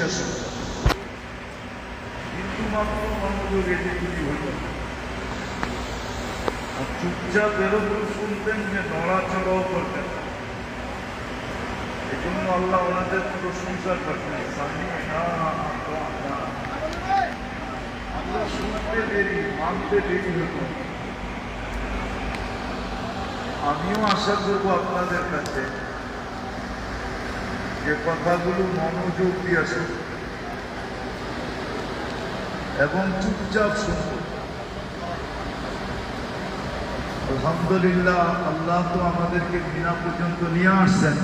বসিয়া শুনতেন, কিন্তু মাত্র মনোযোগ এদিকে হইত না। আর চুপচাপ এরকম শুনতেন যে নড়াচড়াও করতেন না। এই জন্য আল্লাহ ওনাদের প্রশংসা করতেন, আমরা শুনতে দেরি, মানতে দেরি হতো। আমিও আশা করবো আপনাদের কাছে যে কথাগুলো মনোযোগ দিয়ে শুনব এবং চুপচাপ শুনব। আলহামদুলিল্লাহ, আল্লাহ তো আমাদেরকে বিনা পর্যন্ত নিয়ে আসছেন।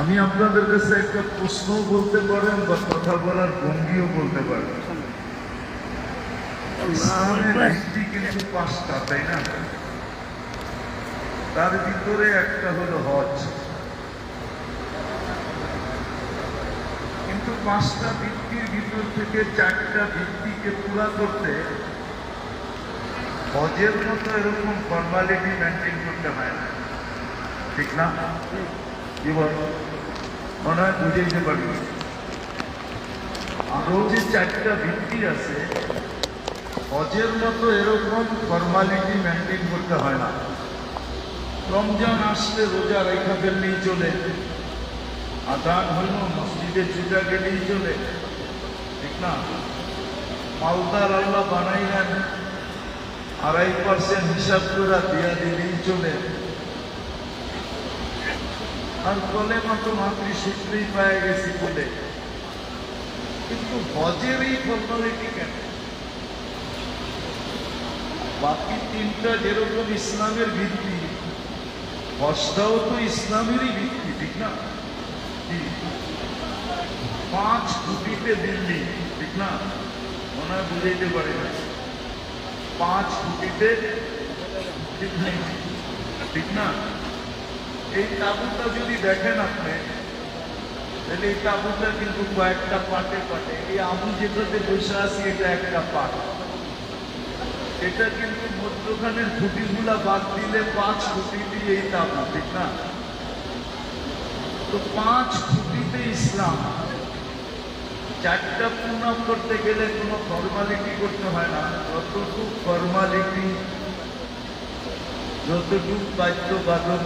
আমি আপনাদের কাছে একটা প্রশ্ন বলতে পারেন বা কথা বলার ভঙ্গিও বলতে পারেন। ইসলামের ভিত্তি কিন্তু 5টা, তাই না? তার ভিতরে একটা হলো হজ। কিন্তু 5টা ভিত্তির ভিতর থেকে 4টা ভিত্তিকে পুরা করতে হজের মতো এরকম ফর্মালিটি মেনটেন করতে হয় না, ঠিক না? কি বল, মনে হয় বুঝাইতে পারবি। আরো যে 4টা ভিত্তি আছে, হজের মতো এরকম ফর্মালিটি মেনটেন করতে হয় না। রমজান আসলে রোজা রেখা ফেললেই চলে, আদান হইল মসজিদে চুটা গেলেই চলে, ঠিক না? মালদার আল্লাহ বানাইলেন 2.5% হিসাব করে দিয়া দিলেই চলে। আর বলে মতো মাতৃসূত্রেই পায়ে গেছি বলে। কিন্তু হজের এই ফর্মালিটি কেন? বাকি 3টা যেরকম ইসলামের ভিত্তি, হজটাও তো ইসলামেরই ভিত্তি, ঠিক না? 5 কোটিতে দিল্লি, ঠিক না? মনে হয় বুঝাইতে পারি না। 5 কোটিতে দিল্লি, ঠিক না? এই তাবুটা যদি দেখেন আপনি, তাহলে এই তাবুটা কিন্তু কয়েকটা পাটে পাটে। এই আমি যেটাতে বসে আছি এটা একটা পাট। এটা কিন্তু মধ্যখানের খুঁটিগুলা বাদ দিলে 5 কোটি দিয়ে এই তাবু, ঠিক না? তো 5 কোটিতে ইসলাম। 4টা পূর্ণ করতে গেলে কোনো ফর্মালিটি করতে হয় না। যতটুকু ফর্মালিটি, যতটুকু বাধ্যবাধক,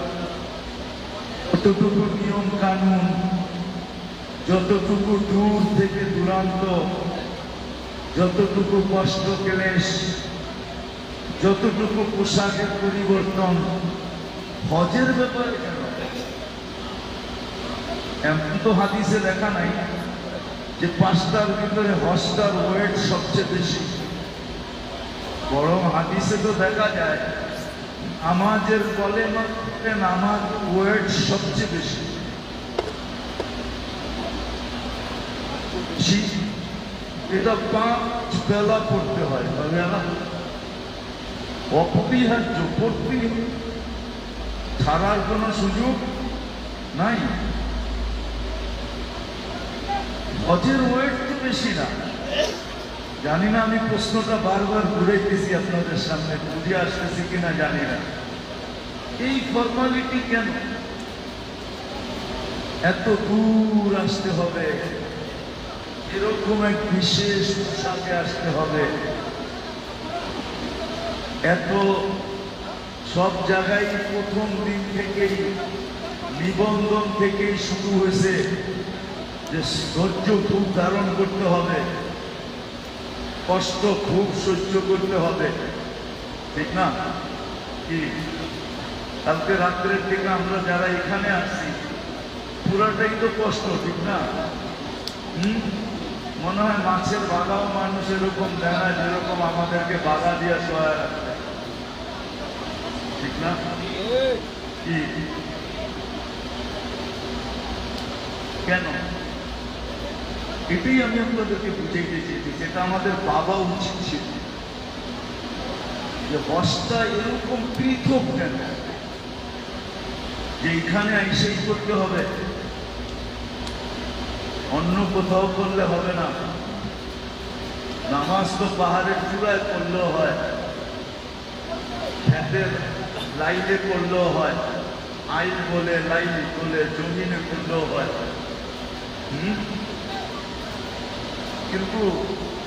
যতটুকু নিয়ম কানুন, যতটুকু দূর থেকে দূরান্ত, যতটুকু কষ্ট ক্লেশ, যতটুকু পোশাকের পরিবর্তন, হজের ব্যাপারে কেন? এমন তো হাদিসে দেখা নাই যে 5টার ভিতরে হজটার ওয়েট সবচেয়ে বেশি। বরং হাদিসে তো দেখা যায় নামাজের কলেমাতে নামাজ ওয়েট সবচেয়ে বেশি। এটা 5 বেলা পড়তে হয়, অপরিহার্য, পড়তে ছাড়ার কোনো সুযোগ নাই। হজের ওয়েট তো বেশি না। জানি না, আমি প্রশ্নটা বারবার ঘুরাইতেছি আপনাদের সামনে, বুঝে আসতেছি কিনা জানি না। এই ফর্মালিটি কেন? এত দূর আসতে হবে, এরকম এক বিশেষ পোশাকে আসতে হবে, এত সব জায়গায় প্রথম দিন থেকেই নিবন্ধন থেকেই শুরু হয়েছে যে ধৈর্য খুব ধারণ করতে হবে, কষ্ট খুব সহ্য করতে হবে, ঠিক না? কি কালকে রাত্রের থেকে আমরা যারা এখানে আসছি পুরাটাই তো কষ্ট, ঠিক না? মনে হয় মাছের বাগাও মানুষ এরকম দেয় না যেরকম আমাদেরকে বাগা দিয়ে সহায় রাখতে, ঠিক না? কি কেন? এটাই আমি আপনাদেরকে বুঝাইতে চেয়েছি, যেটা আমাদের বাবা উচিত ছিল, যে হজটা এরকম পৃথক কেন, যে এখানে এসেই করতে হবে, অন্য কোথাও করলে হবে না। নামাজ তো পাহাড়ের চূড়ায় করলেও হয়, খেতের লাইনে করলেও হয়, আইল বলে লাইন বলে জমিনে করলেও হয়, হুম? কিন্তু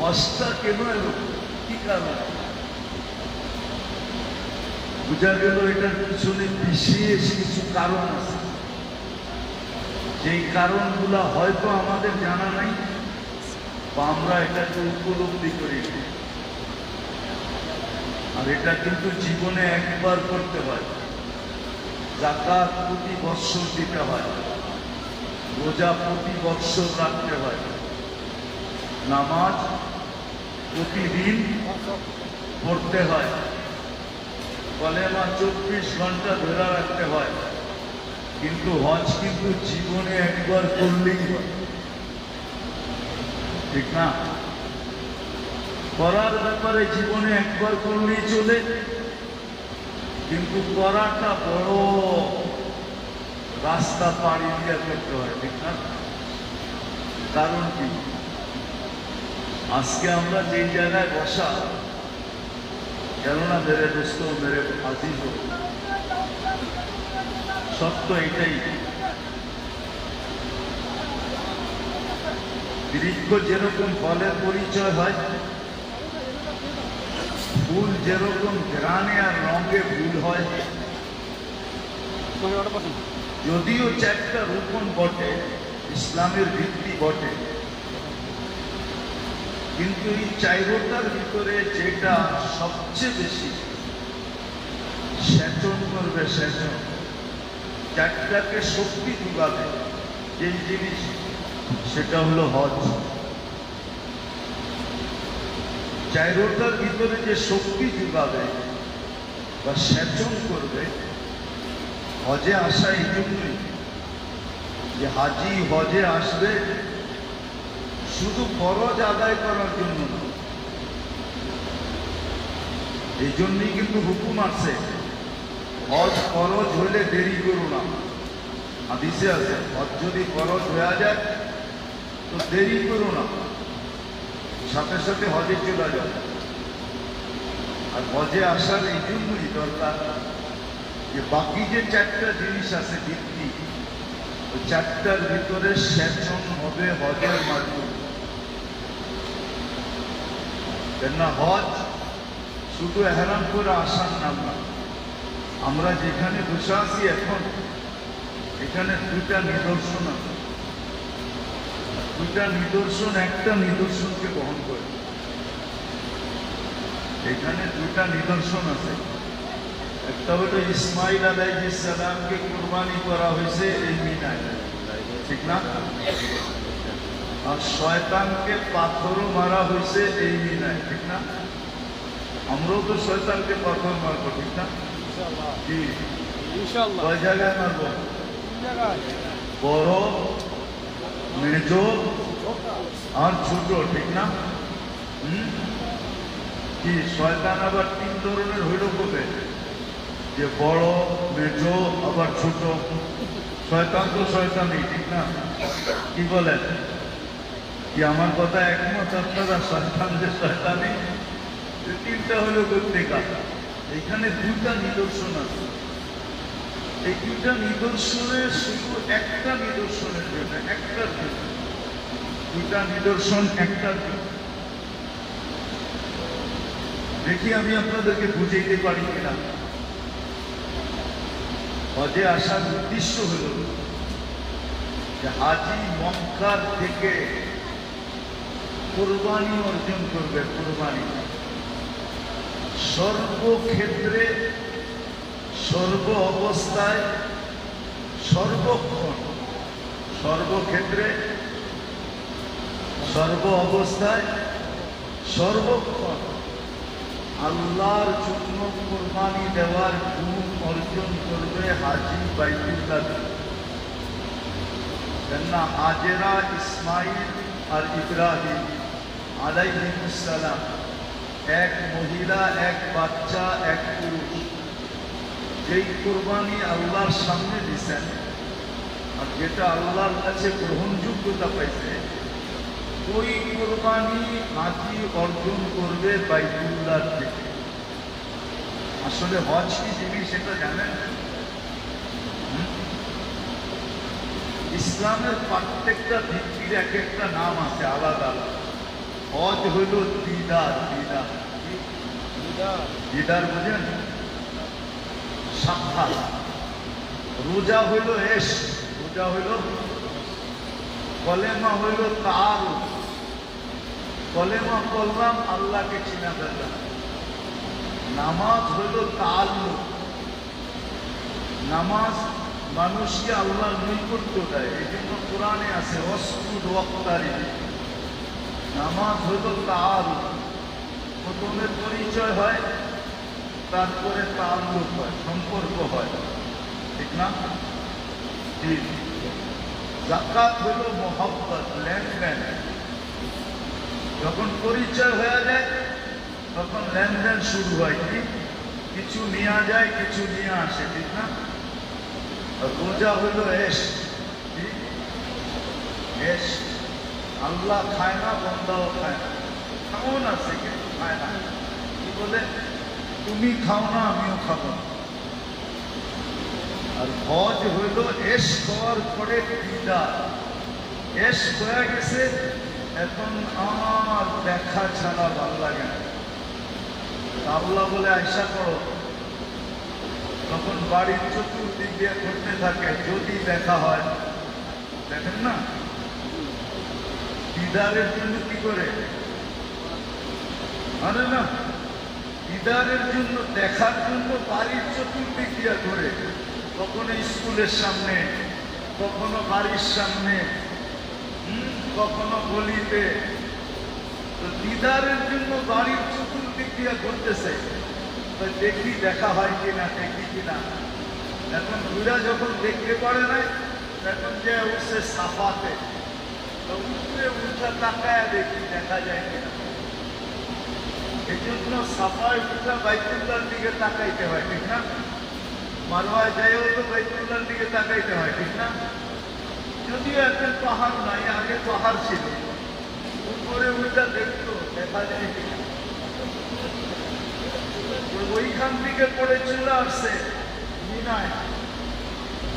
হজটা কেন এলো, কি কারণ? বোঝা গেল এটার পিছনে বিশেষ কিছু কারণ আছে, যেই কারণগুলা হয়তো আমাদের জানা নাই বা আমরা এটাকে উপলব্ধি করি না। আর এটা কিন্তু জীবনে একবার করতে হয়। যাকাত প্রতি বৎসর দিতে হয়, রোজা প্রতি বৎসর রাখতে হয়, নামাজ প্রতিদিন পড়তে হয়, কলেমা 24 ঘন্টা ধরে রাখতে হয়। কিন্তু হজ কিন্তু জীবনে একবার করলেই হয়, ঠিক না? করার ব্যাপারে জীবনে একবার করলেই চলে, কিন্তু করাটা বড় রাস্তা পাড়ি দিয়ে করতে হয়, ঠিক না? কারণ কি, আজকে আমরা যে জায়গায় বসা, কেননা মেরে দোস্ত মেরে আজিজ, সত্য এটাই, বৃক্ষ যেরকম ফলের পরিচয় হয়, ফুল যেরকম ঘ্রাণে আর রঙে ফুল হয়, যদিও চারটা রোপণ বটে, ইসলামের ভিত্তি বটে, কিন্তু এই চাইরোটার ভিতরে যেটা সবচেয়ে বেশি সেচন করবে, সেচন চারটাকে শক্তি যোগাবে যে জিনিস, সেটা হলো হজ। চাইরোটার ভিতরে যে শক্তি যোগাবে বা সেচন করবে, হজে আসা এই জন্যই যে হাজি হজে আসবে শুধু ফরজ আদায় করার জন্য না, এই জন্যই কিন্তু হুকুম আছে, হজ ফরজ হলে দেরি করো না। হাদিসে আছে, হজ যদি ফরজ হয়ে যায় তো দেরি করো না, সাথে সাথে হজে চলে যাও। আর হজে আসার এই জন্যই দরকার যে বাকি যে চারটা জিনিস আছে ভিত্তি, ওই চারটার ভিতরে সেচন হবে হজের মাধ্যমে। কেননা হজ শুধু এহরাম করে আসার নাম না। আমরা যেখানে বসে আছি এখন, এখানে দুইটা নিদর্শন আছে, দুইটা নিদর্শন একটা নিদর্শনকে বহন করে। এখানে দুইটা নিদর্শন আছে, একটা হলো ইসমাইল আলাইহিস সালামকে কুরবানি করা হয়েছে এই মিনায়, ঠিক না? আর শয়তানকে পাথরও মারা হয়েছে এই মিনায়, ঠিক না? আমরাও তো শয়তানকে পাথর মারবো, ঠিক না? কি কয় জায়গায় মারবো? বড়, মেজ আর ছোট, ঠিক না? কি শয়তান আবার তিন ধরনের হইল কবে? যে বড়, মেজ আবার ছোট। শয়তান তো শয়তানই, ঠিক না? কি বলেন? কি আমার কথা একমত আপনারা? শয়তান যে শয়তানই, তিনটা হলো প্রত্যেকা। এখানে দুইটা নিদর্শন আছে, এই দুইটা নিদর্শনের শুধু একটা নিদর্শনের জন্য, একটার জন্য, দুইটা নিদর্শন একটার জন্য। দেখি আমি আপনাদেরকে বুঝাইতে পারি কিনা। হজে আসার উদ্দেশ্য হল যে হাজি মক্কার থেকে কোরবানি অর্জন করবে, কোরবানি সর্বক্ষেত্রে, সর্ব অবস্থায়, সর্বক্ষণ, সর্বক্ষেত্রে, সর্ব অবস্থায়, সর্বক্ষণ আল্লাহর জন্য কোরবানি দেওয়ার গুণ অর্জন করবে হাজি বাইতুল্লাহ। কেননা হাজেরা, ইসমাইল আর ইব্রাহিম আলাইহিস সালাম, এক মহিলা, এক বাচ্চা, এক পুরুষ, যেই কোরবানি আল্লাহর সামনে দিছেন আর যেটা আল্লাহর কাছে গ্রহণযোগ্যতা পাইছে, ওই কোরবানি হাজি অর্জন করবে বাইতুল্লাহ থেকে। আসলে হজ কি জিনিস সেটা জানেন? ইসলামের প্রত্যেকটা ভিত্তির এক একটা নাম আছে আলাদা আলাদা। হজ হইল দিদার, দিদার দিদার বুঝেন, সাক্ষাৎ। রোজা হইল এশ, রোজা হইল, কলেমা হইল তার, কলেমা করলাম আল্লাহকে চিনা পেলাম। নামাজ হইল তাআল্লুক, নামাজ মানুষকে আল্লাহর নৈকট্য দেয়। এই জন্য কোরআনে আছে ওয়াসজুদ ওয়াক্তারিব। নামাজ হইল তাআল্লুক, প্রথমে পরিচয় হয়, তারপরে তাআল্লুক হয়, সম্পর্ক হয়, ঠিক না? ঠিক। যাকাত হইল মহব্বত, লেনদেন। যখন পরিচয় হয়ে যায় তখন লেনদেন শুরু হয়, কি কিছু নেওয়া যায়, কিছু নিয়ে আসে, ঠিক না? রোজা হইল এশ, এশ। আল্লাহ খায় না, বন্দাও খায় না, খাওন আছে কিন্তু খায় না। কি বলে? তুমি খাও না, আমিও খাবো না। আর হজ হইল এশ হওয়ার পরে দিদার, এশ হয়ে গেছে, এখন আর দেখা ছাড়া ভালো লাগে না। আল্লাহ বলে আয়সা করো, তখন বাড়ির চতুর্দিক দিয়ে ঘুরতে থাকে, যদি দেখা হয়। দেখেন না, দিদারের জন্য কি করে? আরে না, দিদারের জন্য, দেখার জন্য বাড়ির চতুর্দিক দিয়ে ঘুরে, কখনো স্কুলের সামনে, কখনো বাড়ির সামনে, কখনো গলিতে। তো দিদারের জন্য বাড়ির চতুর্দিক দিয়ে ঘুরতেছে, তো দেখি দেখা হয় কিনা, দেখি কিনা। এখন ঘুরা যখন দেখতে পারে না, এখন যে উঠছে সাফাতে, তো উঠে উঠা তাকায় দেখি দেখা যায় কিনা। এই জন্য সাফায় উঠা বাইতুল্লাহর দিকে তাকাইতে হয়, ঠিক না? মারওয়ায় যাইও তো বাইতুল্লাহর দিকে তাকাইতে হয়, ঠিক না? যদিও এখন পাহাড় নাই, আগে পাহাড় ছিল, উপরে উঠা দেখতো দেখা যায় কিনা। ওইখান থেকে পড়ে চলে আসছে মিনায়,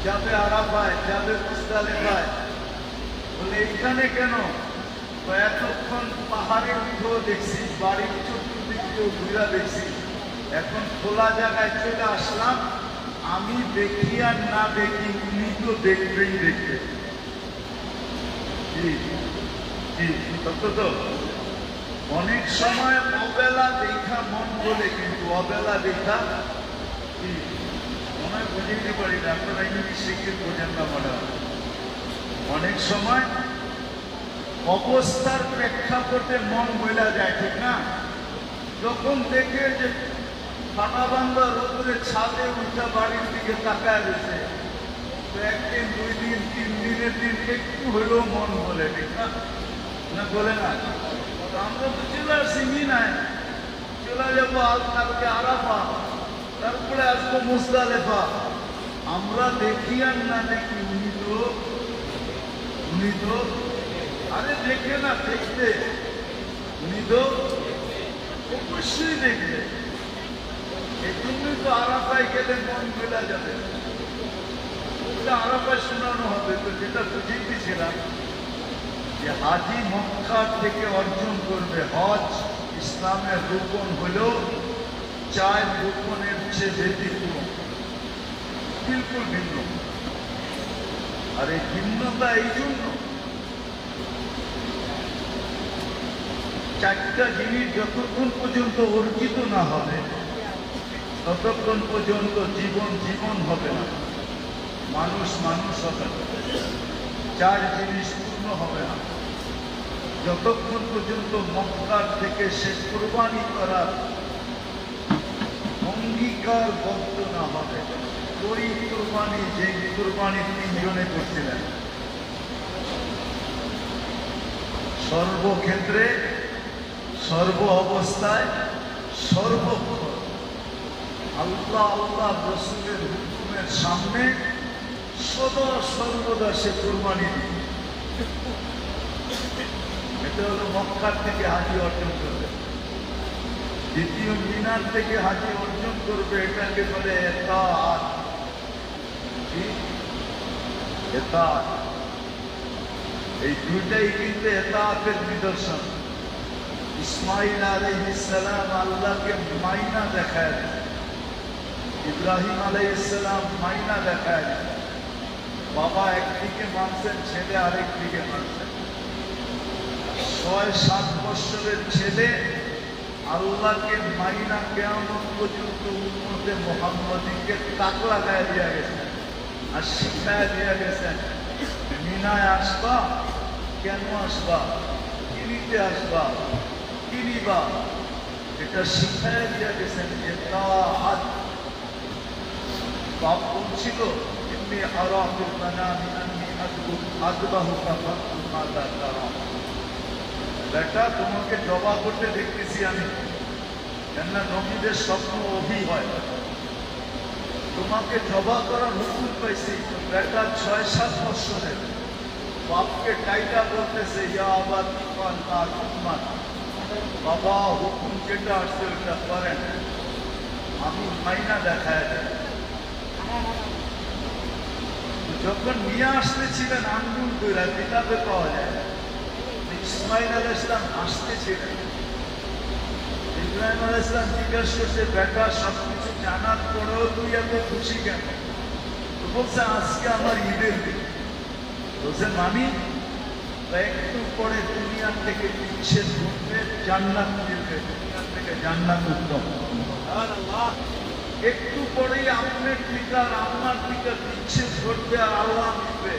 যাবে আরাফায়, যাবে মুজদালিফায়। বলে এইখানে কেন? এতক্ষণ পাহাড়ে উঠেও দেখছি, বাড়ির চতুর্দিক দিয়েও ঘুরা দেখছি, এখন খোলা জায়গায় চলে আসলাম। আমি দেখি আর না দেখি, উনি তো দেখবেই দেখবে। সত্য তো? অনেক সময় অবেলা দেখা মন বলে, কিন্তু অবেলা দেখা কি মনে হয় বুঝিয়ে পারি না। আপনারা ইংলিশ শিখে বোঝেন না মনে হয়। অনেক সময় অবস্থার প্রেক্ষাপটে মন বইলা যায়, ঠিক না? যখন দেখে যে ফাটা বান্ধা রোদ্রে ছাদে উঠা বাড়ির দিকে তাকায় রয়েছে, তো একদিন, দুই দিন, তিন দিনের দিন একটু হইলেও মন বলে, ঠিক না? না বলে না? আমরা তো চলে আসছি মিনায়, চলে যাবো কালকে আরাফা, তারপরে আসবো মুজদালিফা। আমরা দেখি আর না দেখি, উনি তো আরে দেখে না, দেখতে উনি তো অবশ্যই দেখবে। এই জন্যই তো আরাফায় গেলে মন মেলা যাবে, আরাফায় শোনানো হবে। তো যেটা বুঝিয়েছিলাম যে হাজি মক্কা থেকে অর্জন করবে। হজ ইসলামের রুকন হলেও 4 রুকনের চেয়ে ব্যতিক্রম, বিলকুল ভিন্ন। আর এই ভিন্নতা এই জন্য, 4টা জিনিস যতক্ষণ পর্যন্ত অর্জিত না হবে ততক্ষণ পর্যন্ত জীবন জীবন হবে না, মানুষ মানুষ হবে না। 4 জিনিস পূর্ণ হবে না যতক্ষণ পর্যন্ত মক্কার থেকে সে কুরবানি করার অঙ্গীকার বদ্ধ না হবে। ওই কুরবানি, যে কুরবানি 3 জনে করছিলেন, সর্বক্ষেত্রে, সর্ব অবস্থায়, সর্বক্ষণ আল্লাহ আল্লাহ রসুলের হুকুমের সামনে সদা সর্বদা সে কুরবানি দিবে। এটা হলো মক্কার থেকে হাজি অর্জন করবে। দ্বিতীয় মিনার থেকে হাজি অর্জন করবে, এটাকে বলে এতাআত। এই দুইটাই কিন্তু এতাআতের নিদর্শন। ইসমাঈল আলাইহিস সালাম আল্লাহকে মাইনা দেখায়, ইব্রাহিম আলাইহিস সালাম মাইনা দেখায়। বাবা একদিকে মানছেন, ছেলে আরেকদিকে মানছেন। ৬-৭ বছরের ছেলে আল্লাহকে মাইনা কিয়ামত পর্যন্ত উম্মতে মুহাম্মাদীকে তাক লাগায় দিয়া গেছেন আর শিখায় দিয়া গেছেন, মিনায় আসবা, কেন আসবা, কি নিতে আসবা, কি নিবা, এটা শিখায় দিয়া গেছেন। এতাআত। বাপ বলছিল, ইন্নী আরা ফিল মানামি আন্নী আযবাহুকা ফানজুর মাযা তারা। বেটা, তোমাকে জবা করতে দেখতেছি আমি, কেননা নবীদের স্বপ্ন অভি হয়। তোমাকে জবা করার হুকুম পাইছি। বেটা ৬-৭ বছরের বাপকে টাইটা বলতেছে, ইয়া আবা ইফআল মা তু'মার। বাবা, হুকুম যেটা আসছে ওটা করেন, আমি মাইনা দেখায় দেয়। যখন নিয়ে আসতেছিলেন আঙ্গুল কইরা, কিতাবে পাওয়া যায়, ইসমাঈল আলাইহিস সালাম আসতেছিলেন। ইব্রাহিম আলাইহিস সালাম জিজ্ঞাসা করছে, বেটা সবকিছু জানার পরেও তুই এত খুশি কেন? তো বলছে, আজকে আমার ঈদের দিন। বলছে মানি? একটু পরে দুনিয়ার থেকে বিচ্ছেদ ঘটবে, জান্নাত মিলবে। দুনিয়ার থেকে জান্নাত উত্তম। একটু পরেই আপনার থেকে আর আপনার থেকে বিচ্ছেদ ঘটবে আর আল্লাহ মিলবে।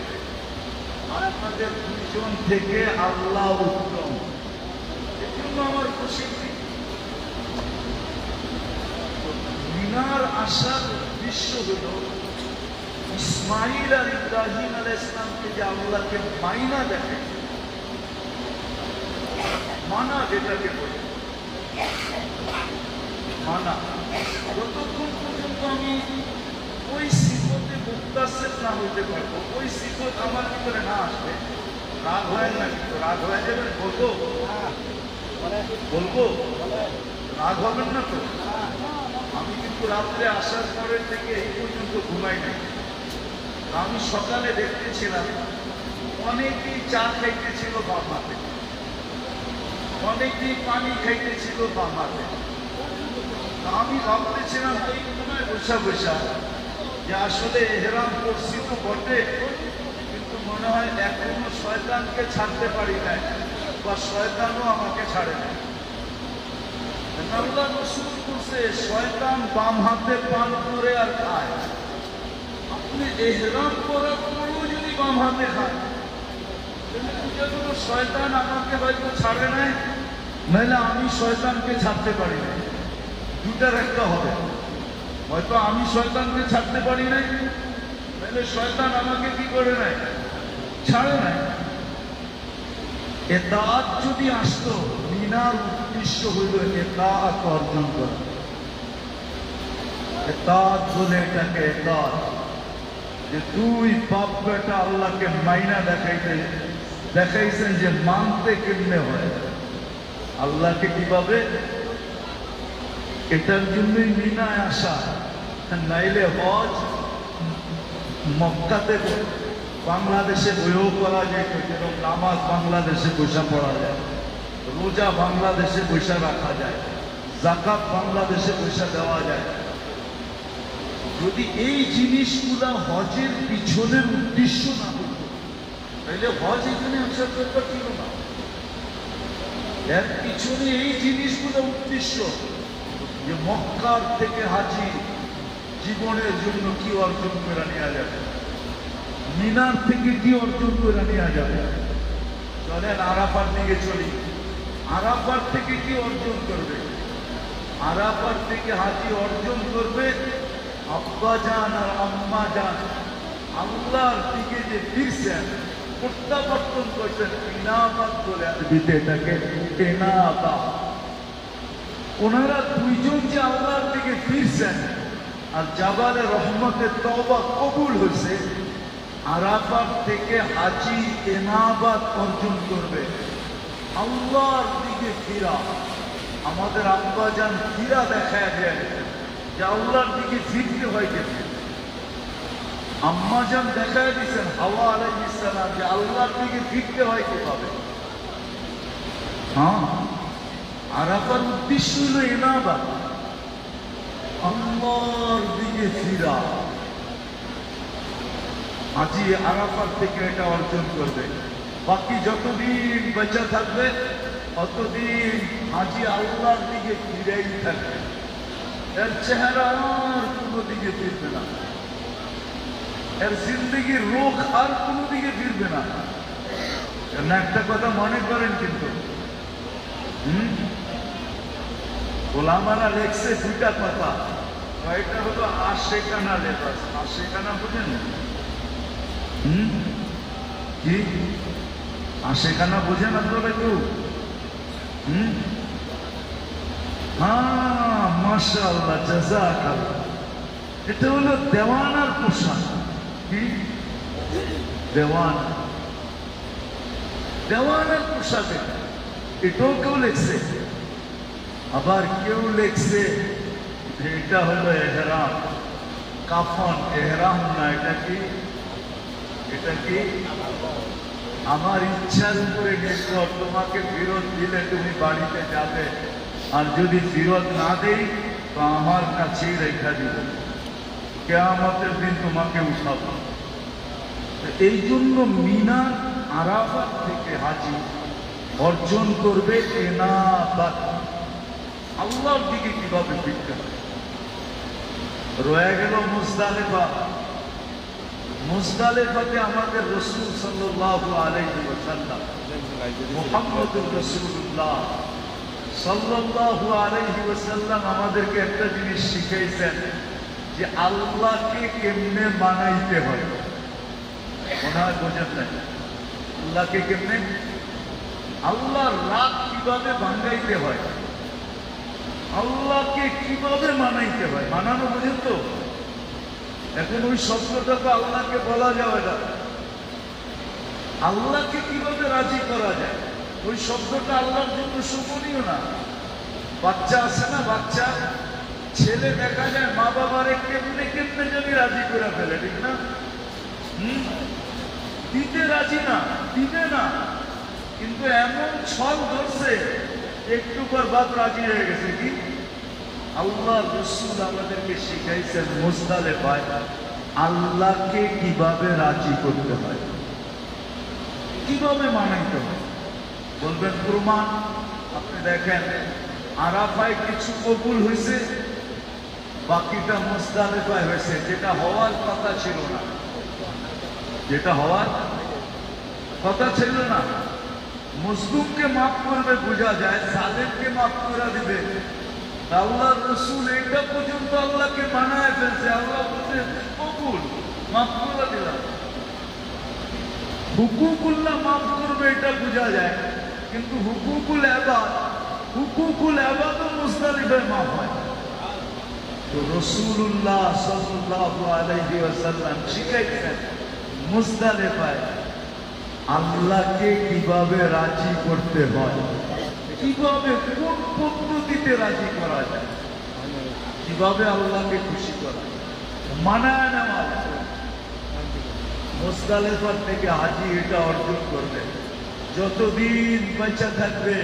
আপনাদের দুজন থেকে আল্লাহ উত্তম। এর জন্য আমার খুশি। মিনার আসার উদ্দেশ্য হল ইসমাঈল আর ইব্রাহিম আলাইহিস সালামকে যে আল্লাহকে মাইনা দেখে, মানা যেটাকে বলে মানা, যতক্ষণ পর্যন্ত আমি ওই সিফতে মুক্তাসির না হইতে পারবো, ওই সিফত আমার ভিতরে না আসবে, রাগ হয় না। কিন্তু রাগ হয়ে যাবেন, বলবো বলবো রাগ হবেন না তো? আমি কিন্তু রাত্রে আসার পরের থেকে এই পর্যন্ত ঘুমাই নাই। আমি সকালে দেখতেছিলাম অনেকেই চা খাইতেছিল বাম হাতে, অনেকেই পানি খাইতেছিল বাম হাতে। আমি ভাবতেছিলাম এই কোনায় বসা বসা যে আসলে এহরাম করছি তো বটে, কিন্তু মনে হয় এখনো শয়তানকে ছাড়তে পারি নাই, বা শয়তানও আমাকে ছাড়ে নাই। আল্লাহ রাসূল বলছে, শয়তান বাম হাতে পান করে আর খায়। আপনি এহরাম করার পরেও যদি বাম হাতে খান, তাহলে শয়তান আমাকে হয়তো ছাড়ে নাই, নাহলে আমি শয়তানকে ছাড়তে পারি নাই। দুটার একটা হবে, হয়তো আমি শয়তানকে ছাড়তে পারি নাই, নাহলে শয়তান আমাকে কি করে নাই, ছাড়ে নাই। এতাআত যদি আসতো, মিনার উদ্দেশ্য হইল এতাআত অর্জন করা। এতাআত বলে এটাকে এতাআত, যে তুই বাপ বেটা আল্লাহকে মাইনা দেখাইছেন যে মানতে কেমনে হয়, আল্লাহকে কিভাবে। এটার জন্যই মিনায় আসা। নাইলে হজ মক্কাতে বাংলাদেশে বইও করা যায়, যেরকম নামাজ বাংলাদেশে বৈশা পড়া যায়, রোজা বাংলাদেশে বৈশা রাখা যায়, যাকাত বাংলাদেশে বৈশা দেওয়া যায়। যদি এই জিনিসগুলা হজের পিছনের উদ্দেশ্য না হতো, তাহলে হজ এখানে আসার দরকার ছিল না। এর পিছনে এই জিনিসগুলো উদ্দেশ্য, যে মক্কার থেকে হাজি জীবনের জন্য কি অর্জন করে নেওয়া যাবে, মিনার থেকে কি অর্জন করে নেওয়া যাবে। চলেন আরাফার দিকে চলি। আরাফার থেকে কি অর্জন করবে? আরাফার থেকে হাজি অর্জন করবে আব্বা জান আর আম্মা জান আল্লাহর দিকে যে ফিরছেন, প্রত্যাবর্তন করছেন, ইনাবাত বলে দিতে এটাকে ইনাবাত। ওনারা দুইজন যে আল্লাহর দিকে ফিরছেন আর জাবালে রহমতের তওবা কবুল হয়েছে, আরাফাত থেকে হাজি ইনাবাত অর্জন করবে, আল্লাহর দিকে ফিরা। আমাদের আব্বা জান ফিরা দেখায় দেন যে আল্লাহর দিকে ফিরতে হয় কেন। আম্মাজান দেখায় দিচ্ছেন হাওয়া আলাইহিস সালাম যে আল্লাহর দিকে ফিরতে হয় কিভাবে। হ্যাঁ, আরাফার উদ্দেশ্য হলো ইনাবাত, আল্লাহর দিকে ফিরা। আজি আরাফার থেকে এটা অর্জন করবে। বাকি যতদিন বেঁচে থাকবে ততদিন আজি আল্লাহর দিকে ফিরেই থাকবে, এর চেহারা আর কোনো দিকে ফিরবে না, এর জিন্দগির রোগ আর কোনো দিকে ফিরবে না। একটা কথা মনে করেন কিন্তু ওলামারা লেখছে দুটা কথা, এটা হলো আশেকানা লেবাস। আশেকানা বুঝেন কি? আশেকানা বোঝেন আপনারা কেউ? হ্যাঁ, মাশাআল্লাহ, জাযাকাল্লাহ। এটা হলো দেওয়ানার পোশাক। কি? দেওয়ান, দেওয়ানার পোশাক। এটাও কেউ লেখছে, আবার কেউ লেখছে এটা হলো এহরাম, কাফন। এহরাম না, এটা কি? এটা কি? আমার ইচ্ছার উপরে নির্ভর, তোমাকে ফেরত দিলে তুমি বাড়িতে যাবে, আর যদি ফেরত না দেই তো আমার কাছেই রেখা দিব, কিয়ামতের দিন তোমাকে উঠাবো। এই জন্য মিনার আরাফাত থেকে হাজি অর্জন করবে ইনাবাত, আল্লাহর দিকে কিভাবে ফিরতে হবে। রয়ে গেল মুজদালিফা। মুজদালিফাতে আমাদের রাসূল সাল্লাল্লাহু আলাইহি ওয়াসাল্লাম, মুহাম্মদুর রাসূলুল্লাহ সাল্লাল্লাহু আলাইহি ওয়াসাল্লাম আমাদেরকে একটা জিনিস শিখাইছেন যে আল্লাহকে কেমনে মানাইতে হয়। মনে হয় বোঝেন না আল্লাহকে কেমনে, আল্লাহর রাগ কিভাবে ভাঙ্গাইতে হয়, আল্লাহকে কিভাবে মানাইতে হয়। মানানো বোঝেন তো? এখন ওই শব্দটা তো আল্লাহকে বলা যাবে না। আল্লাহকে কিভাবে রাজি করা যায়, ওই শব্দটা আল্লাহর জন্য শোভনীয় না। বাচ্চা আছে না, বাচ্চা ছেলে দেখা যায় মা বাবারে কেমনে কেমনে যদি রাজি করে ফেলে, ঠিক না? দিতে রাজি না, দিবে না, কিন্তু এমন ছল ধরছে একটু পর বাদ রাজি হয়ে গেছে। কি? আল্লাহ রাসূল আমাদেরকে শিখাইছেন মুজদালিফায় আল্লাহকে কিভাবে রাজি করতে হয়, কিভাবে মানাইতে হয়। বলবেন প্রমাণ? আপনি দেখেন আরাফায় কিছু কবুল হয়েছে, বাকিটা মুজদালিফায় হয়েছে, যেটা হওয়ার কথা ছিল না, যেটা হওয়ার কথা ছিল না। মজলুমকে মাফ করবে বোঝা যায়, জালেমকে মাফ করে দিবে। আল্লাহর রাসূল এটা পর্যন্ত আল্লাহকে মানায় ফেলছে। আল্লাহ বলছে কবুল, মাফ করে দিলাম। হুকুকুল্লাহ মাফ করবে এটা বোঝা যায়, কিন্তু হুকুকুল ইবাদত মুজদালিফায় মাফ হয়। তো রাসূলুল্লাহ সাল্লাল্লাহু আলাইহি ওয়াসাল্লাম শিখাইছেন মুজদালিফায় আল্লাহকে কিভাবে রাজি করতে হয়, কিভাবে কোন পদ্ধতিতে রাজি করা যায়, কিভাবে আল্লাহকে খুশি করা, মানায় নেওয়া। মুজদালিফার থেকে হাজি এটা অর্জন করবে, যতদিন বেঁচে থাকবে।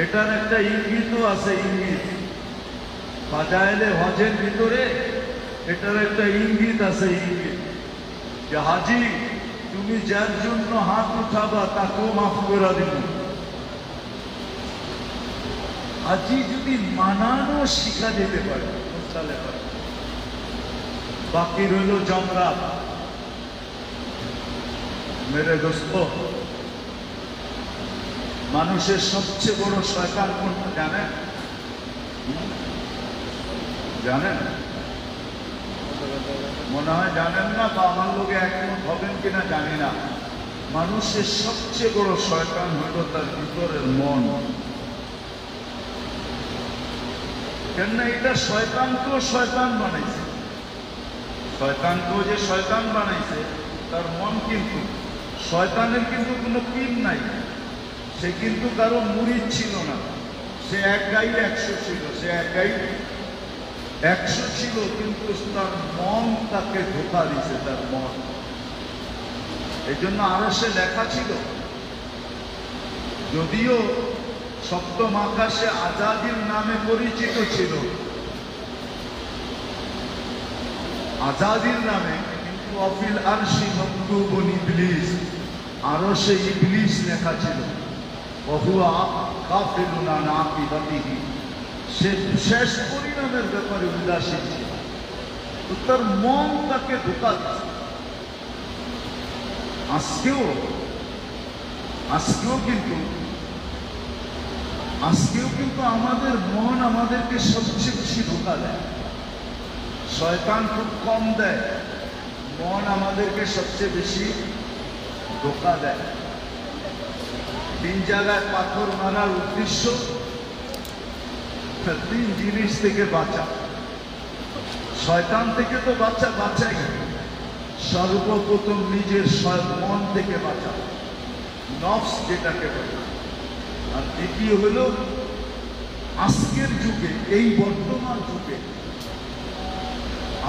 এটার একটা ইঙ্গিতও আছে, ইঙ্গিত ফাজাইলে হজের ভিতরে এটার একটা ইঙ্গিত আছে, ইঙ্গিত যে হাজি তুমি যার জন্য হাত উঠাবা তাকেও মাফ করে দিব। হাজি যদি মানানো শিখা যেতে পারে, বাকি রইল জমরাত। মেরে দোস্ত, মানুষের সবচেয়ে বড় শয়তান কোনটা জানেন? জানেন? মনে হয় জানেন না, বা আমার লোকে একমত হবেন কিনা জানি না। মানুষের সবচেয়ে বড় শয়তান হইল তার ভিতরের মন। কেননা এটা শয়তানকেও শয়তান বানাইছে, শয়তানকেও যে শয়তান বানাইছে তার মন। কিন্তু শয়তানের কিন্তু কোনো পীর নাই, সে কিন্তু কারো মুরিদ ছিল না, সে এক গাই 100 ছিল, সে এক গাই 100 ছিল, কিন্তু তার মন তাকে ধোঁকা দিছে, তার মন। এই জন্য আরশে লেখা ছিল, যদিও সপ্তম আকাশে আজাদির নামে পরিচিত ছিল, আজাদির নামে, কিন্তু অফিল আরশি মকতুবুন ইবলিস, আরশে ইবলিস লেখা ছিল। ওহুয়া গাফিলুন আন আকিবাতিহি, সে শেষ পরিণামের ব্যাপারে উদাসীন ছিল। তো তার মন তাকে ধোঁকা দিচ্ছে। আজকেও কিন্তু আমাদের মন আমাদেরকে সবচেয়ে বেশি ধোঁকা দেয়। শয়তান খুব কম দেয়, মন আমাদেরকে সবচেয়ে বেশি ধোঁকা দেয়। 3 জায়গায় পাথর মারার উদ্দেশ্য 3 জিনিস থেকে বাঁচা। শয়তান থেকে তো বাঁচাই, সর্বপ্রথম নিজের মন থেকে বাঁচা, নফস যেটাকে বলে। আর দ্বিতীয় হলো আজকের যুগে, এই বর্তমান যুগে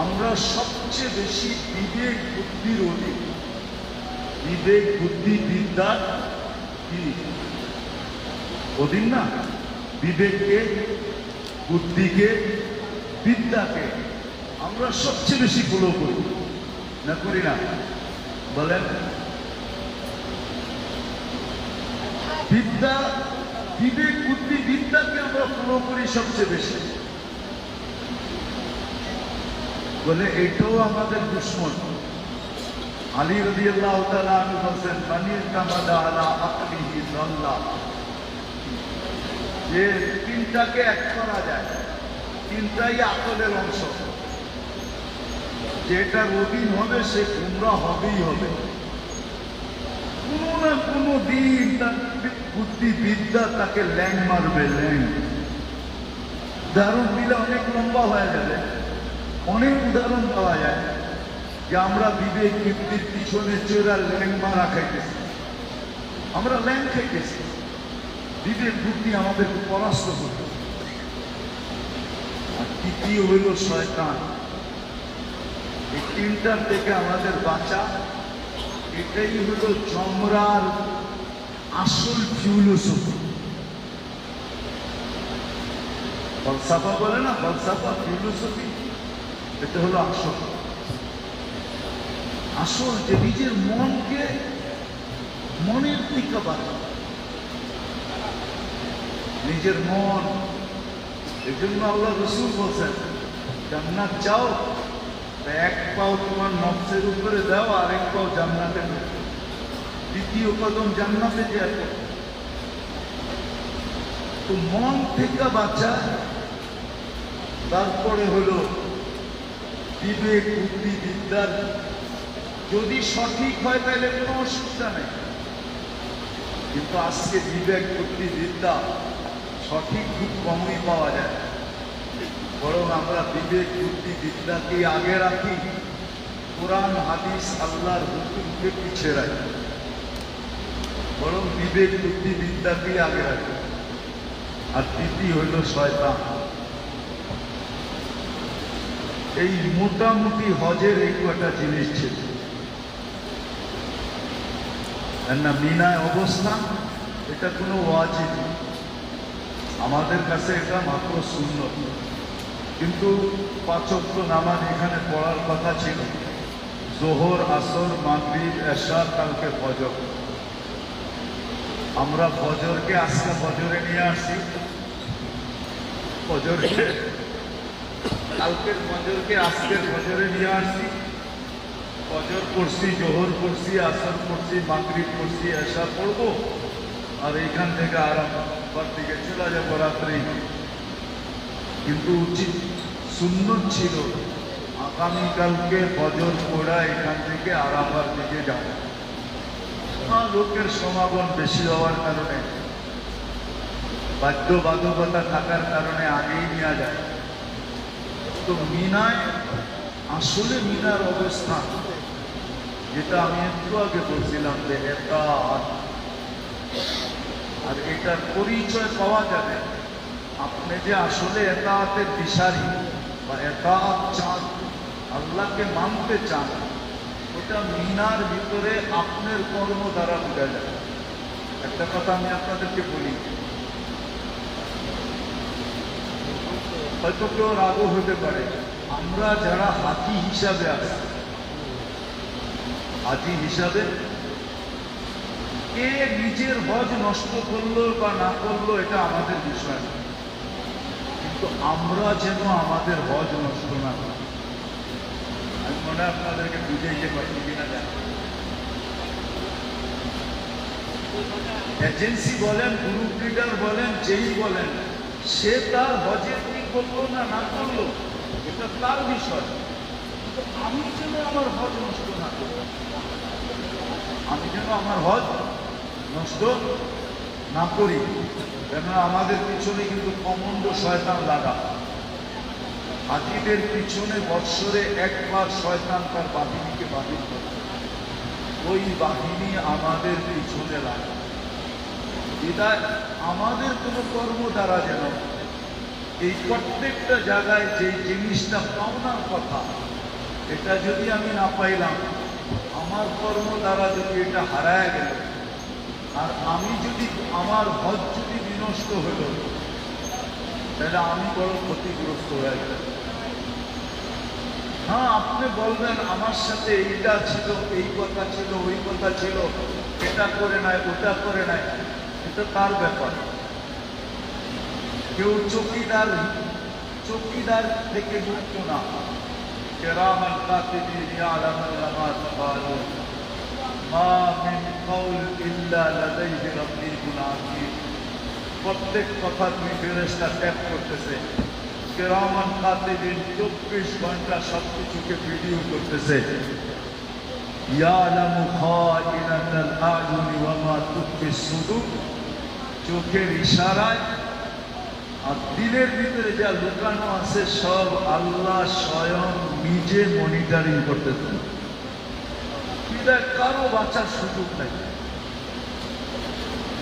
আমরা সবচেয়ে বেশি বিবেক বুদ্ধির অধীন। বিবেক বুদ্ধি বিদ্যার কি অধীন না? বিবেককে, বুদ্ধিকে, বিদ্যাকে আমরা সবচেয়ে বেশি ফলো করি, না করি না? বলেন। বিদ্যা, বিবেক বুদ্ধি বিদ্যাকে আমরা ফলো করি সবচেয়ে বেশি, বলে এটাও আমাদের দুশ্মন। আলী রাদিয়াল্লাহু তাআলা আনহু বলেন, মানির কামাদা আলা আকলিহি যাল্লা, যে 3টাকে এক করা যায়, 3টাই আকলের অংশ। যেটার অধীন হবে সে গুমরা হবেই হবে। কোনো না কোনো দিন তার বুদ্ধি বিদ্যা তাকে ল্যাং মারবে, ল্যাং। উদাহরণ দিলে অনেক লম্বা হয়ে যাবে, অনেক উদাহরণ পাওয়া যায় যে আমরা বিবেক বুদ্ধির পিছনে চোরা ল্যাং মারা খাইতেছি, আমরা ল্যাং খাইতেছি। বিবেক বুদ্ধি আমাদের পরাস্ত করতে। আর তৃতীয় হইল শয়তান। এই 3টার থেকে আমাদের বাঁচা, এটাই হলো জমরার আসল ফিলোসফি। ফলসাফা বলে না, ফলসাফা, ফিলোসফি, এটা হলো আসল যে নিজের মনকে মনের দিকে বাঁচা, নিজের মন। এই জন্য আল্লাহ রাসূল বলছেন, জান্নাত চাও, এক পাও তোমার নফসের উপরে দাও, আরেক পাও জান্নাতে, দ্বিতীয় কদম জান্নাতে যায়। তো মন থেকে বাঁচা, তারপরে হলো বিবেক বুদ্ধি বিদ্যার, যদি সঠিক হয় তাহলে কোনো অসুবিধা নেই। কিন্তু আজকে বিবেক বুদ্ধি বিদ্যা সঠিক খুব কমই পাওয়া যায়। বরং আমরা বিবেক বুদ্ধি বিদ্যাকে আগে রাখি, কোরআন হাদিস আল্লাহর হুকুমকে পিছিয়ে রাখি। বরং বিবেক বুদ্ধি বিদ্যাকে আগে রাখি। আর তৃতীয় হইল শয়তান। এই মোটামুটি হজের এই কটা জিনিস ছিল না। মিনায় অবস্থান, এটা কোনো ওয়াজিব না, আমাদের কাছে এটা মাত্র সুন্নত। কিন্তু 5 ওয়াক্ত নামাজ এখানে পড়ার কথা ছিল, যোহর, আসর, মাগরিব, এশা, কালকে ফজর। আমরা ফজরকে আজকে ফজরে নিয়ে আসছি, ফজরকে কালকের ফজরকে আজকের ফজরে নিয়ে আসছি। ফজর পড়ছি, জোহর পড়ছি, আসর পড়ছি, মাগরিব পড়ছি, এশা পড়বো, আর এইখান থেকে আরাফার দিকে চলে যাবো রাত্রি। কিন্তু উচিত সুন্নত ছিল আগামীকালকে ফজর পড়া এখান থেকে আরাফার দিকে যাবো। লোকের সমাগম বেশি হওয়ার কারণে, বাধ্যবাধকতা থাকার কারণে আগেই নেওয়া যায়। তো মিনায় আসলে মিনার অবস্থান, যেটা আমি একটু আগে বলছিলাম যে একাত, আর এটার পরিচয় পাওয়া যাবে আপনি যে আসলে একাতের দিশারি, বা এতাআত চান, আল্লাহকে মানতে চান, ওটা মিনার ভিতরে আপনার কর্ম দ্বারা বোঝা যায়। একটা কথা আমি আপনাদেরকে বলি, হয়তো কেউ রাগও হতে পারে, আমরা যারা হাজি হিসাবে আছি, হাজি হিসাবে কে নিজের হজ নষ্ট করলো বা না করলো এটা আমাদের বিষয় না, কিন্তু আমরা যেন আমাদের হজ নষ্ট না করি। আমি মনে হয় আপনাদেরকে বুঝাইতে পারছি কিনা জানি। এজেন্সি বলেন, গ্রুপ লিডার বলেন, যেই বলেন, সে তার হজের কি করলো না না করলো এটা তার বিষয়, কিন্তু আমি যেন আমার হজ নষ্ট না করি, আমি যেন আমার হজ নষ্ট না করি। কেন আমাদের পিছনে কিন্তু কমন্ড শয়তান লাগা। হাজিদের পিছনে বৎসরে একবার শয়তান তার বাহিনীকে বাতিল করে, ওই বাহিনী আমাদের পিছনে লাগে। এটা আমাদের কোনো কর্ম দ্বারা যেন এই প্রত্যেকটা জায়গায় যে জিনিসটা পাওনার কথা, এটা যদি আমি না পাইলাম, আমার কর্ম দ্বারা যদি এটা হারায় গেল, আর আমি যদি আমার হজ যদি বিনষ্ট হইল, তাহলে আমি বড় ক্ষতিগ্রস্ত হয়ে গেল। হ্যাঁ, আপনি বলবেন আমার সাথে এইটা ছিল, এই কথা ছিল, ওই কথা ছিল, এটা করে নাই, ওটা করে নাই, এটা তার ব্যাপার। কেউ চৌকিদার থেকে মুক্ত না। কিরামান কাতিবিন ইয়ালামুনা মা তাফআলুন, মা মিন কওল ইল্লা লাদাইহি রাকীবুন আতীদ। প্রত্যেক কথা তুমি ফেরেশতা ট্যাপ করতেছে। কিরামান কাতিবিন 24 ঘন্টা সবকিছুকে ভিডিও করতেছে। ইয়ালামু খাইনাতাল আ'য়ুনি ওয়া মা তুখফিস সুদূর। চোখের ইশারায় আর দিলের ভিতরে যা লুকানো আছে সব আল্লাহ স্বয়ং নিজে মনিটরিং করতেছেন। এটা কারো বাঁচার সুযোগ নাই।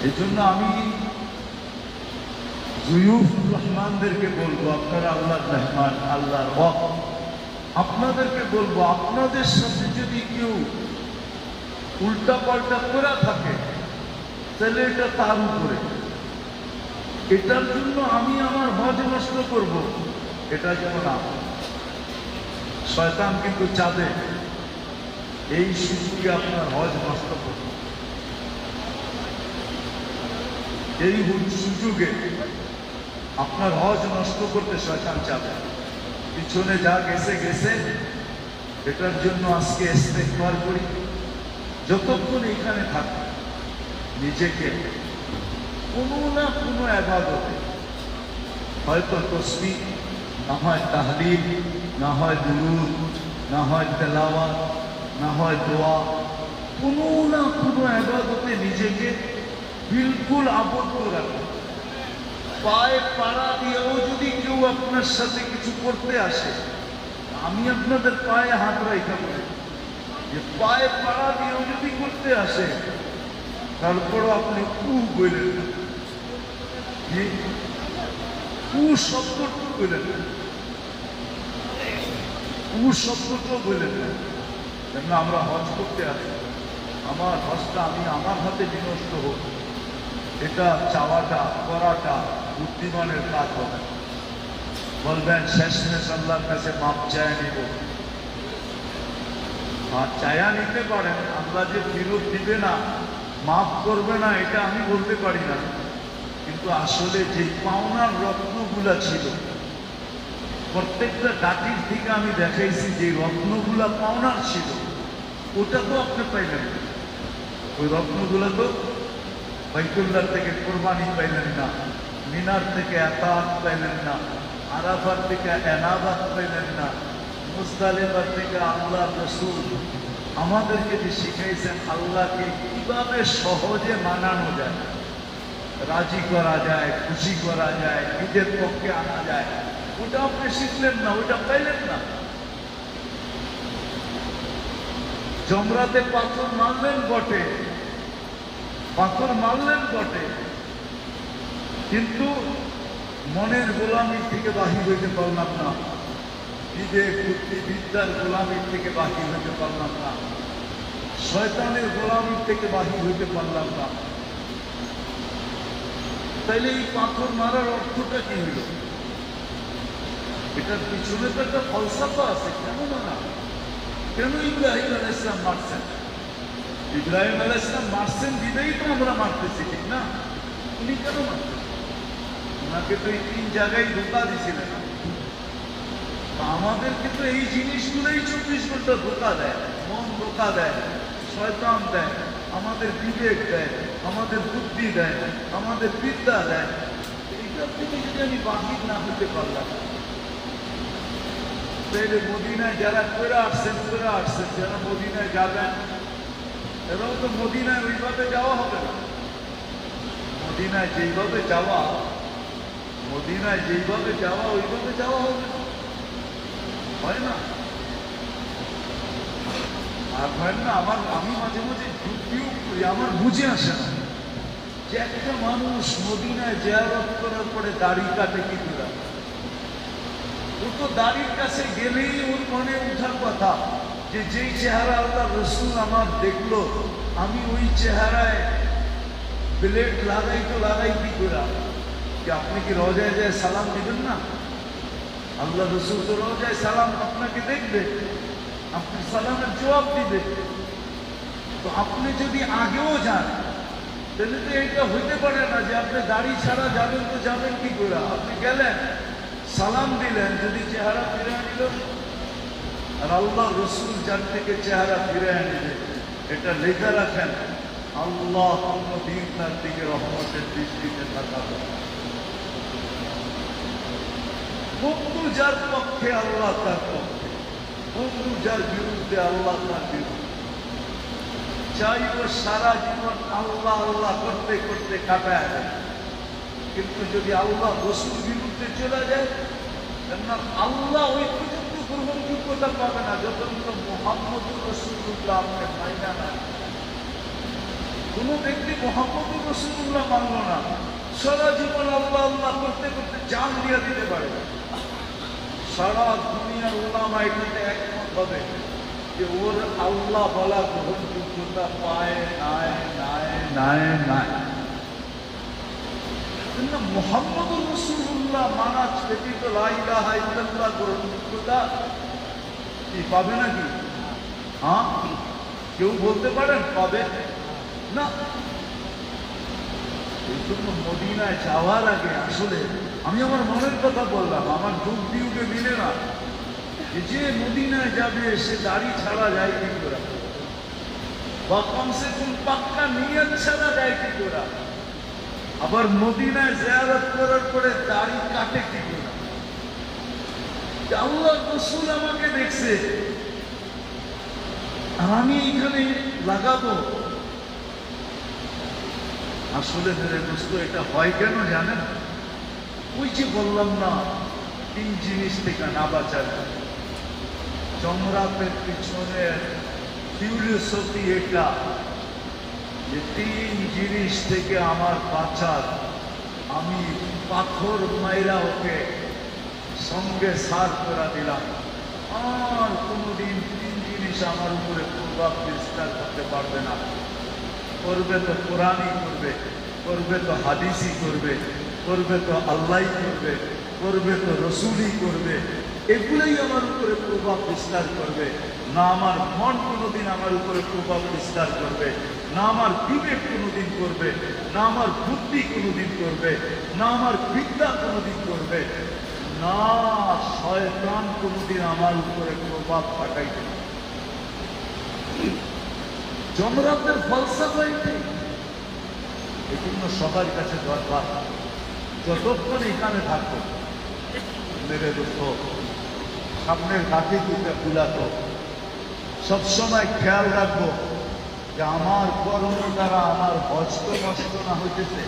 এই জন্য আমি জুয়ুফ রহমানদেরকে বলবো, আপনারা আল্লাহর মেহমান, আল্লাহর হক, আপনাদেরকে বলবো, আপনাদের সাথে যদি কেউ উল্টা পাল্টা করে থাকে, তাহলে এটা তার উপরে। এটার জন্য আমি আমার হজ নষ্ট করব, এটা যেন না। শয়তান কিন্তু চাঁদে এই সুযোগে আপনার হজ নষ্ট করবে, এই সুযোগে আপনার হজ নষ্ট করতে শয়তান চাবে। পিছনে যা গেছে গেছে, এটার জন্য আজকে ইস্তেগফার করি। যতক্ষণ এখানে থাকি নিজেকে কোনো না কোনো ইবাদতে, হয়তো তাসবিহ, না হয় তাহলিল, না হয় দুরূদ, না হয় তেলাওয়াত, না হয় দোয়া, কোনো না কোনো ইবাদতে নিজেকে বিলকুল আবদ্ধ রাখুন। পায়ে পাড়া দিয়েও যদি কেউ আপনার সাথে কিছু করতে আসে, আমি আপনাদের পায়ে হাত রাখা বলি যে পায়ে পাড়া দিয়েও যদি করতে আসে, তারপরও আপনি বললেন না, শব্দটুকু বললেন না, শব্দটাও বললেন না। কেন আমরা হজ করতে আসি, আমার হজটা আমি আমার হাতে বিনষ্ট হোক, এটা চাওয়াটা করাটা বুদ্ধিমানের কাজ হবে। বলবেন শেষমেশ আল্লাহর কাছে মাপ চায় নিব, আর চায়া নিতে পারেন। আল্লাহ যে ফিরত দিবে না, মাফ করবে না, এটা আমি বলতে পারি না। কিন্তু আসলে যে পাওনার রত্নগুলা ছিল, প্রত্যেকটা ডাটির থেকে আমি দেখাইছি যে রত্নগুলা পাওনার ছিল, ওটা তো আপনি পাইলেন না। ওই রত্নগুলা তো বাইতুল্লাহ থেকে কোরবানি পাইলেন না, মিনার থেকে আতাত পাইলেন না, আরাফার থেকে এনাবাত পাইলেন না, মুজদালিফা থেকে আল্লাহ রসুল আমাদেরকে যে শিখাইছেন আল্লাহকে কিভাবে সহজে মানানো যায়, রাজি করা যায়, খুশি করা যায়, নিজের পক্ষে আনা যায়, ওটা আপনি শিখলেন না, ওটা পাইলেন না। জমরাতে পাথর মারলেন বটে, কিন্তু মনের গোলামি থেকে বাহির হইতে পারলাম না। বিবেক বুদ্ধি বিদ্যার গোলামির থেকে বাহির হতে পারলাম না, শয়তানের গোলামির থেকে বাহির হতে পারলাম না। তাইলে এই পাথর মারার অর্থটা কি হইল? এটার পিছনে তো একটা ফলসাফা আছে। কেন না? কেন ইব্রাহিম আলাইহিস সালাম মারছেন? ইব্রাহিম আলাইহিস সালাম মারছেন দিলেই তো আমরা মারতেছি, ঠিক না? উনি কেন মারতেন? ওনাকে তো এই 3 জায়গায় ধোঁকা দিয়েছিলেন। আমাদেরকে তো এই জিনিসগুলোই 24 ঘন্টা ধোঁকা দেয়। মন ধোঁকা দেয়, শয়তান দেয়, আমাদের বিবেক দেয়, আমাদের বুদ্ধি দেয়, আমাদের বিদ্যা দেয়। এইটার থেকে যদি আমি বাহির না হতে পারলাম, তাহলে মদিনায় যারা করে আসছেন, যারা মদিনায় যাবেন, এরাও তো মদিনায় ওইভাবে যাওয়া হবে না। মদিনায় যেইভাবে যাওয়া ওইভাবে যাওয়া হবে না, হয় না। আর হয় না, আমি মাঝে মাঝে যুক্তিও করি, আমার বুঝে আসে না যে একটা মানুষ মদিনায় জিয়ারত করার পরে দাড়ি কাটে কি করে? ও তো দাড়ির কাছে গেলেই ওর মনে উঠার কথা যে যেই চেহারা আল্লাহ রসুল আমার দেখলো, আমি ওই চেহারায় ব্লেড লাগাই কি করে? যে আপনি কি রোজায় যায় সালাম দিবেন না? আল্লাহ রসুল তো রোজায় সালাম আপনাকে দেখবে, আপনি সালামের জবাব দিবে। তো আপনি যদি আগেও যান, তাহলে তো এটা হইতে পারে না যে আপনি দাড়ি ছাড়া যাবেন। তো যাবেন কি করে? আপনি গেলেন, সালাম দিলেন, যদি চেহারা ফিরে আনিল, আর আল্লাহ রসুল যার থেকে চেহারা ফিরে আনিলে, এটা লেখা রাখেন, আল্লাহ কোনদিন তার দিকে রহমতের দৃষ্টিতে তাকাবে। বন্ধু যার পক্ষে আল্লাহ তার পক্ষে, বন্ধু যার বিরুদ্ধে আল্লাহ তার বিরুদ্ধে। চাইব সারা জীবন আল্লাহ আল্লাহ করতে করতে কাটায় যায়, কিন্তু যদি আল্লাহ রসুল বিরুদ্ধে চলে যায়, আল্লাহ ওই পর্যন্ত গ্রহণযোগ্যতা পাবে না যতক্ষণ মুহাম্মদুর রাসূলুল্লাহ আপনি মাইনা না। কোন ব্যক্তি মুহাম্মদুর রাসূলুল্লাহ মানল না, সারা জীবন আল্লাহ আল্লাহ করতে করতে জান দিয়ে দিতে পারে। সারা দুনিয়ার উলামা এটাতে একমত হবে যে ওর আল্লাহ বলা গ্রহণযোগ্যতা পায় নাই। মুহাম্মদুর রাসূলুল্লাহ মানা ব্যতীত লা ইলাহা ইল্লাল্লাহ গ্রহণযোগ্যতা কি পাবে নাকি? হ্যাঁ, কেউ বলতে পারেন পাবে না? এই জন্য মদিনায় যাওয়ার আগে আসলে আমি আমার মনের কথা বললাম, আমার যুগে মিলে না। যে মদিনায় যাবে সে দাড়ি ছাড়া যায় কি করে, বা কমসে কম পাক্কা নিয়ত ছাড়া যায় কি করে? আবার মদিনায় জিয়ারত করার পরে দাড়ি কাটে কি করে? আল্লাহ রাসূল আমাকে দেখছে আর আমি এখানে লাগাবো। আসলে মেরে দোস্ত, এটা হয় কেন জানেন? ওই যে বললাম না, 3 জিনিস থেকে না বাঁচার। জমরাতের পিছনে ফিলোসফি এটা যে 3 জিনিস থেকে আমার বাঁচার। আমি পাথর মাইরা ওকে সঙ্গে সার করে দিলাম, আর কোনোদিন 3 জিনিস আমার উপরে প্রভাব বিস্তার করতে পারবে না। করবে তো কোরআনই করবে, করবে তো হাদিসই করবে, করবে তো আল্লাহই করবে, করবে তো রসুলই করবে। এগুলোই আমার উপরে প্রভাব বিস্তার করবে। না আমার মন কোনোদিন আমার উপরে প্রভাব বিস্তার করবে, না আমার বিবেক কোনোদিন করবে, না আমার বুদ্ধি কোনোদিন করবে, না আমার বিদ্যা কোনোদিন করবে, না শয়তান কোনোদিন আমার উপরে প্রভাব পাঠাইবে। জমরাতের ফলসাফা এটাই। এই জন্য সবার কাছে দরকার, যতক্ষণ এখানে থাকবো মেরে দোস্ত, সামনের গাছে দুটা ফুলাতো, সবসময় খেয়াল রাখবো যে আমার কর্ম দ্বারা আমার হজ তো নষ্ট না হইতেছে,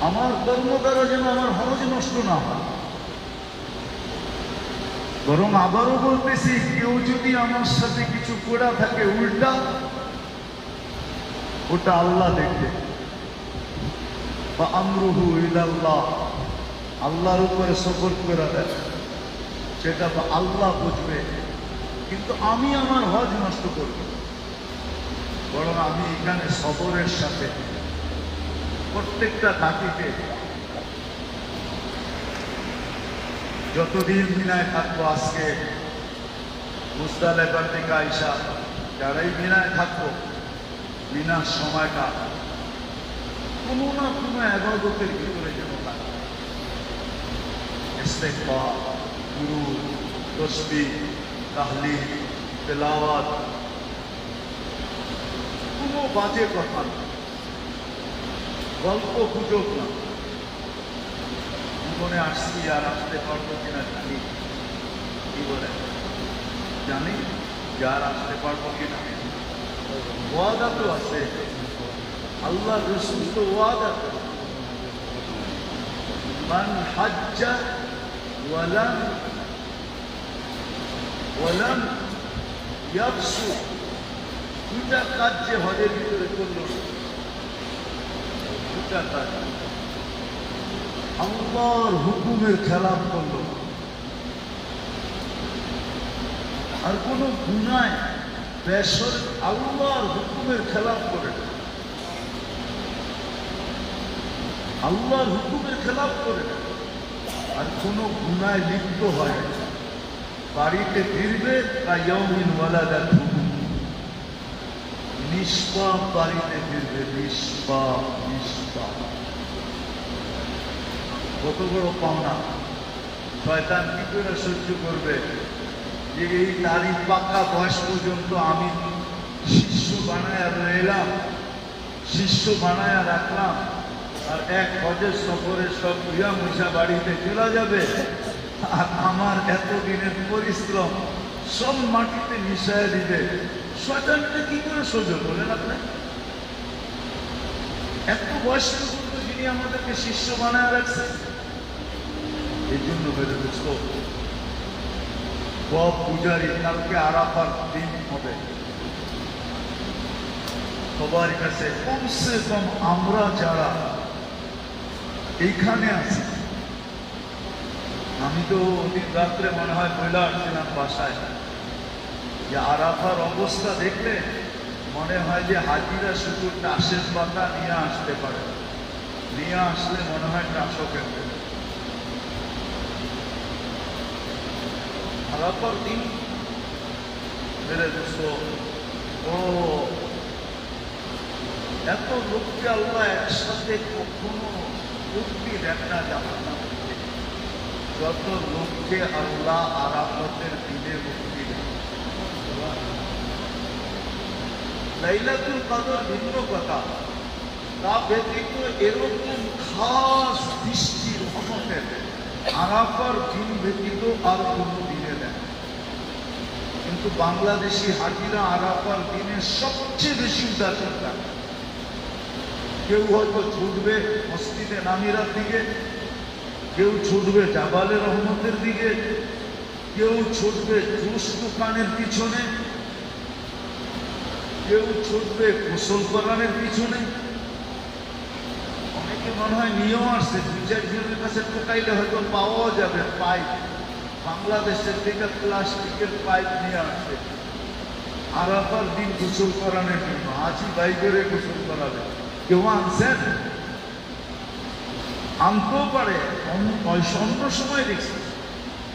আমার কর্ম দ্বারা যেন আমার হজ নষ্ট না হয়। বরং আবারও বলতেছি, কেউ যদি আমার সাথে কিছু করা থাকে উল্টা, ওটা আল্লাহ দেখবে। বা আমরুহু ইলাল্লাহ, আল্লাহর উপরে সফর করে দেয়, সেটা আল্লাহ বুঝবে। কিন্তু আমি আমার হজ নষ্ট করব, বরং আমি এখানে সবরের সাথে প্রত্যেকটা ঘাটিতে যতদিন মিনায় থাকবো, আজকে মুজদালিফা থেকে আইসা যারাই মিনায় থাকবো, মিনার সময়টা কোনো না কোনো ইবাদতের ভিতরে যেন থাকে। ইস্তেগফার, দুরূদ, তাসবিহ, তাহলিল, তেলাওয়াত, কোনো বাজে কথা না, গল্প গুজব না। জীবনে আসছি আর আসতে পারবো কিনা জানি, কি বলে জানি যে আর আসতে পারবো কিনা। ওয়াদা তো আছে, আল্লাহ রসুল তো ওয়াদা করে, মান হাজ্জা ওয়ালাম ইয়াফসু, দুটা কাজ যে হজের ভিতরে করলো, দুটা কাজ, আল্লাহর হুকুমের খেলাফ করলো, আর কোন গুনায় বেসর আল্লাহর হুকুমের খেলাফ করে, আল্লাহর হুকুমের খেলাফ করে, আর কোন গুনায় লিপ্ত হয়, বাড়িতে ফিরবে কায়াউমিন ওয়ালাদাতহু, নিষ্পাপ বাড়িতে ফিরবে, নিষ্পাপ। কত বড় পাওনা! শয়তান কি করে সহ্য করবে যে এই তারিখ পাকা বয়স পর্যন্ত আমি শিষ্য বানায় রইলাম, শিষ্য বানায় রাখলাম, আর এক হজের সফরে সব প্রিয়া মশা বাড়িতে চলে যাবে, আর আমার এতদিনের পরিশ্রম সব মাটিতে মিশায় দিবে। শয়তানটা কি করে সহ্য করলেন আপনি? এত বয়স পর্যন্ত যিনি আমাদেরকে শিষ্য বানায় রাখছেন, এই জন্য বেড়ে দোস্ত, বব পূজারী কালকে আরাফার দিন হবে, সবার কাছে কমসে কম আমরা যারা এইখানে আছি, আমি তো ওদিন রাত্রে মনে হয় বলে আসছিলাম বাসায়, যে আরাফার অবস্থা দেখলে মনে হয় যে হাজিরা শুধু টাসের পাতা নিয়ে আসতে পারে, নিয়ে আসলে মনে হয় টাসও খেতে। আরাফার দিন মেরে দোস্ত, ও এত লোককে আল্লাহ একসাথে কখনো মুক্তি দেন না, জানান না, যত লোককে আল্লাহ আরাফাতের দিনে মুক্তি দেন। লাইলাতুল কদর ভিন্ন কথা, তা ব্যতীত এরকম খাস দৃষ্টির রহমতের আরাফার দিন ব্যতীত আর কোনো দিনে দেন। কিন্তু বাংলাদেশি হাজিরা আরাফার দিনে সবচেয়ে বেশি উদাসীন থাকে। কেউ হয়তো ছুটবে মসজিদে নামিরার দিকে, কেউ ছুটবে জাবালে রহমতের দিকে, কেউ ছুটবে জুস দোকানের পিছনে, কেউ ছুটবে গোসল করানোর পিছনে। অনেকে মনে হয় নিয়েও আসছে, দুই চারজনের কাছে টোকাইলে হয়তো পাওয়াও যাবে পাইপ, বাংলাদেশের থেকে প্লাস্টিকের পাইপ নিয়ে আসছে আরাফার দিন গোসল করানোর জন্য। হাজি ভাই করে গোসল করাবে, কেউ আনছেন, আনতেও পারে, অন্য সময় দেখছি।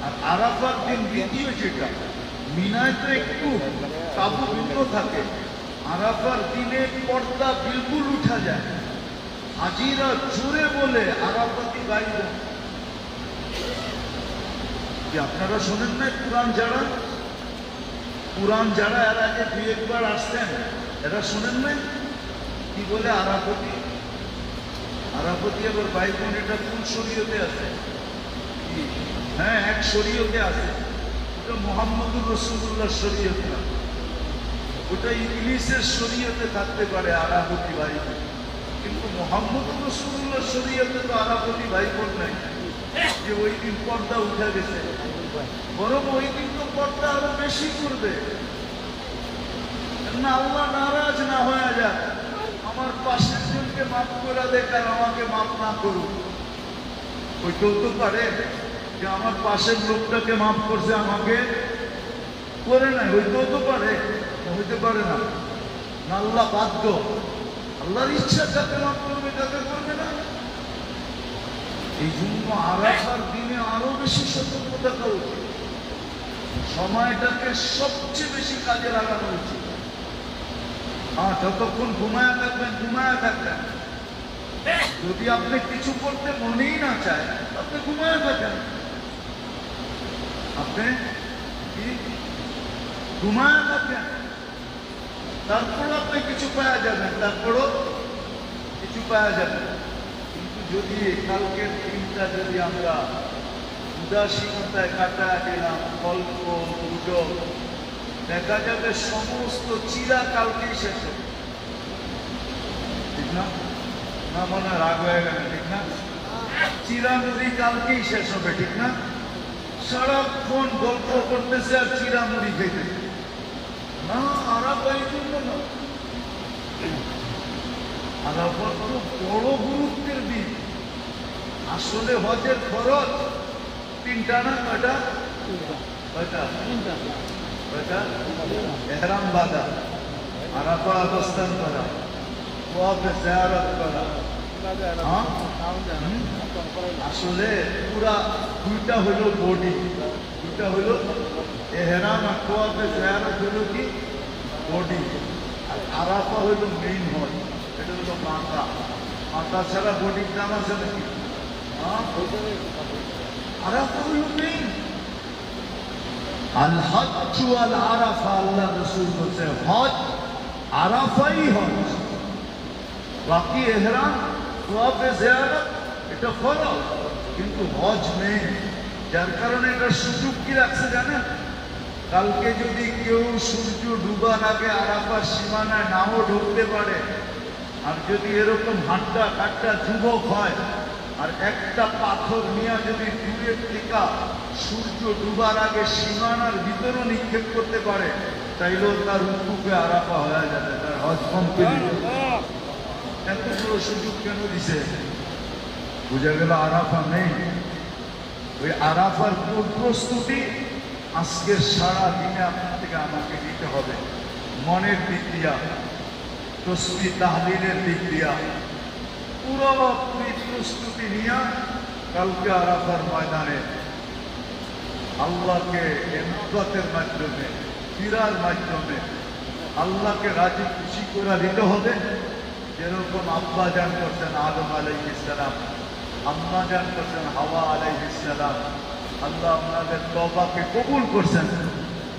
আর আরাফার দিন দ্বিতীয় যেটা, মিনায় তো একটু কাবু ভিন্ন থাকে, আরাফার দিনে পর্দা বিলকুল উঠা যায়। হাজিরা জোরে বলে আরাফাতি গাইব, কি আপনারা শোনেন না? পুরান যারা এর আগে দুই একবার আসতেন, এরা শোনেন না কি বলে? আরাফাতি আবার ভাই বোন, এটা কোন শরীয়তে আছে? হ্যাঁ, এক শরীয়তে আছে, ওটা মুহাম্মদুর রাসূলুল্লাহ শরীয়তে না, ওটা ইংলিশের শরীয়তে থাকতে পারে আরাফাতি ভাই বোন, কিন্তু মুহাম্মদুর রাসূলুল্লাহ শরীয়তে তো আরাফাতি ভাই বোন নাই যে ওই দিন পর্দা উঠে গেছে। বরং ওই দিন তো পর্দা আরো বেশি করবে, না আল্লাহ নারাজ না হয়ে যাক, আমার পাশের জনকে মাফ করে দেখ আর আমাকে মাফ না করুক। হইতেও তো পারে যে আমার পাশের লোকটাকে মাফ করছে, আমাকে করে নাই, হইতেও তো পারে, হইতে পারে না। না আল্লাহ বাধ্য, আল্লাহর ইচ্ছা যাকে মাফ করবে তাকে করবে না। এই জন্য আরাফার দিনে আরো বেশি সতর্ক থাকা উচিত, সময়টাকে সবচেয়ে বেশি কাজে লাগানো উচিত। হ্যাঁ, যতক্ষণ ঘুমায়া থাকবেন। যদি আপনি কিছু করতে মনেই না চায়, আপনি ঘুমায়া থাকেন, আপনি কি ঘুমায়া থাকেন, তারপরও আপনি কিছু পাওয়া যাবেন, কিন্তু যদি কালকের দিনটা যদি আমরা উদাসীনতায় কাটায় দিলাম, গল্প গুজব, দেখা যাবে সমস্ত চিরা কালকেই শেষ হবে, ঠিক না? না মনে রাগ হয়ে গেল, ঠিক না? চিরামুড়ি কালকেই শেষ হবে, ঠিক না? সারাক্ষণ গল্প করতেছে আর চিরামুড়ি খেতেছে না। আরাফা এই জন্য না, আরাফা তো বড় গুরুত্বের দিন। আসলে হজের খরচ তিনটা না কয়টা? এহরাম বাঁধা, আরাফা অবস্থান করা, ওয়াফে জিয়ারত করা। আসলে পুরা দুইটা হইল বডি, দুইটা হইল এহরাম আর ওয়াফে জিয়ারত হইল কি বডি, আর আরাফা হইল মেইন হজ, এটা হইল মাথা। মাথা ছাড়া বডির দাম আছে নাকি? আরাফা হইল মেইন। আল হজ্জ আল আরাফা, আল্লাহ রাসূল বলছে হজ আরাফাই হজ, বাকি এহরাম ওয়াফে জিয়ারত এটা ফরজ, কিন্তু হজ মেইন। যার কারণে এটা সুযোগ কি রাখছে জানেন? কালকে যদি কেউ সূর্য ডুবার আগে আরাফার সীমানায় নাও ঢুকতে পারে, আর যদি এরকম হাঁটটা কাটটা যুবক হয় আর একটা পাথর নিয়ে যদি দূরের থেকে সূর্য ডুবার আগে সীমানার ভিতরেও নিক্ষেপ করতে পারে, তাইলেও তার উকুকে আরাফা হয়ে যাবে, তার হজ কমপ্লিট। এত বড় সুযোগ কেন দিছে? বুঝা গেল আরাফা নেই। ওই আরাফার প্রস্তুতি আজকের সারা দিনে আপনার থেকে আমাকে নিতে হবে, মনের দিক দিয়া, তসবিহ তাহলিলের দিক দিয়া পুরোপুরি প্রস্তুতি নিয়ে কালকে আরাফার ময়দানে আল্লাহকে ইবাদতের মাধ্যমে, ফিরার মাধ্যমে আল্লাহকে রাজি খুশি করে দিতে হবে। যেরকম আব্বা জান করছেন আদম আলাইহিস সালাম, আম্মা জান করছেন হাওয়া আলাইহিস সালাম। আল্লাহ আপনাদের তওবাকে কবুল করছেন,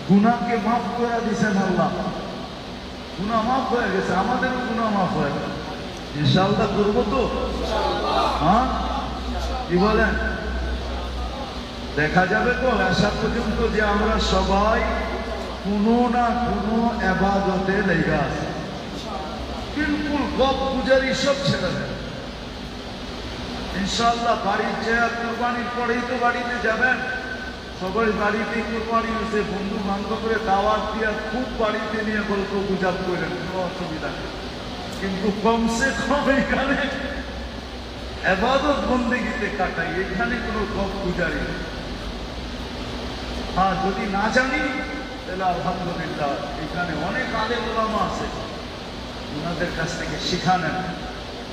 গুনাহকে মাফ করে দিয়েছেন। আল্লাহ গুনাহ মাফ হয়ে গেছে, আমাদেরও গুনাহ মাফ হয়ে গেছে। ইনশাআল্লাহ করবো তো? হ্যাঁ, কি বলেন? দেখা যাবে তো আসা পর্যন্ত যে আমরা সবাই কোনো না কোনো ইবাদতে লেগে আছি, বিলকুল গপ গুজারি সব ছেড়ে দেয়। ইনশাআল্লাহ বাড়ির চেয়ে কোরবানির পরেই তো বাড়িতে যাবেন, সবাই বাড়িতে কোরবানি হয়েছে, বন্ধু বান্ধবরে দাওয়াত দিয়া খুব বাড়িতে নিয়ে গল্প গুজব করেন, কোনো অসুবিধা নেই। কিন্তু কমসে কম এখানে ইবাদত বন্দেগীতে কাটাই, এখানে কোনো গপ গুজারি নেই। হ্যাঁ, যদি না জানি তাহলে আলহামদুলিল্লাহ এখানে অনেক আলেম ওলামা আছে, ওনাদের কাছ থেকে শিখা নেন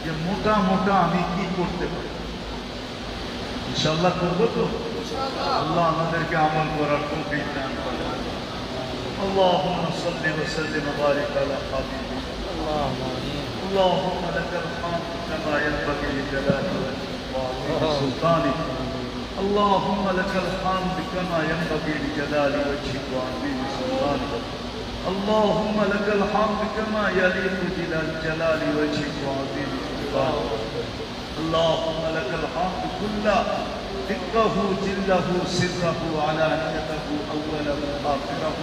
যে মোটা মোটা আমি কি করতে পারি। ইনশাআল্লাহ করবো তো? আল্লাহ আমাদেরকে আমল করার তৌফিক দান করেন। আল্লাহুম্মা সাল্লি ওয়া সাল্লিম ওয়া বারিক আলা হাবিবিক। আল্লাহুম্মা লাকাল হামদু কামা ইয়ানবাগি লিজালালি ওয়া সুলতানিক। اللهم لك الحمد كما ينبغي لجلال وجهك وعظيم سلطانك. اللهم لك الحمد كما يليق بجلال وجهك وعظيم سلطانك. اللهم لك الحمد كله، دقه جله سره علانيته اوله اخره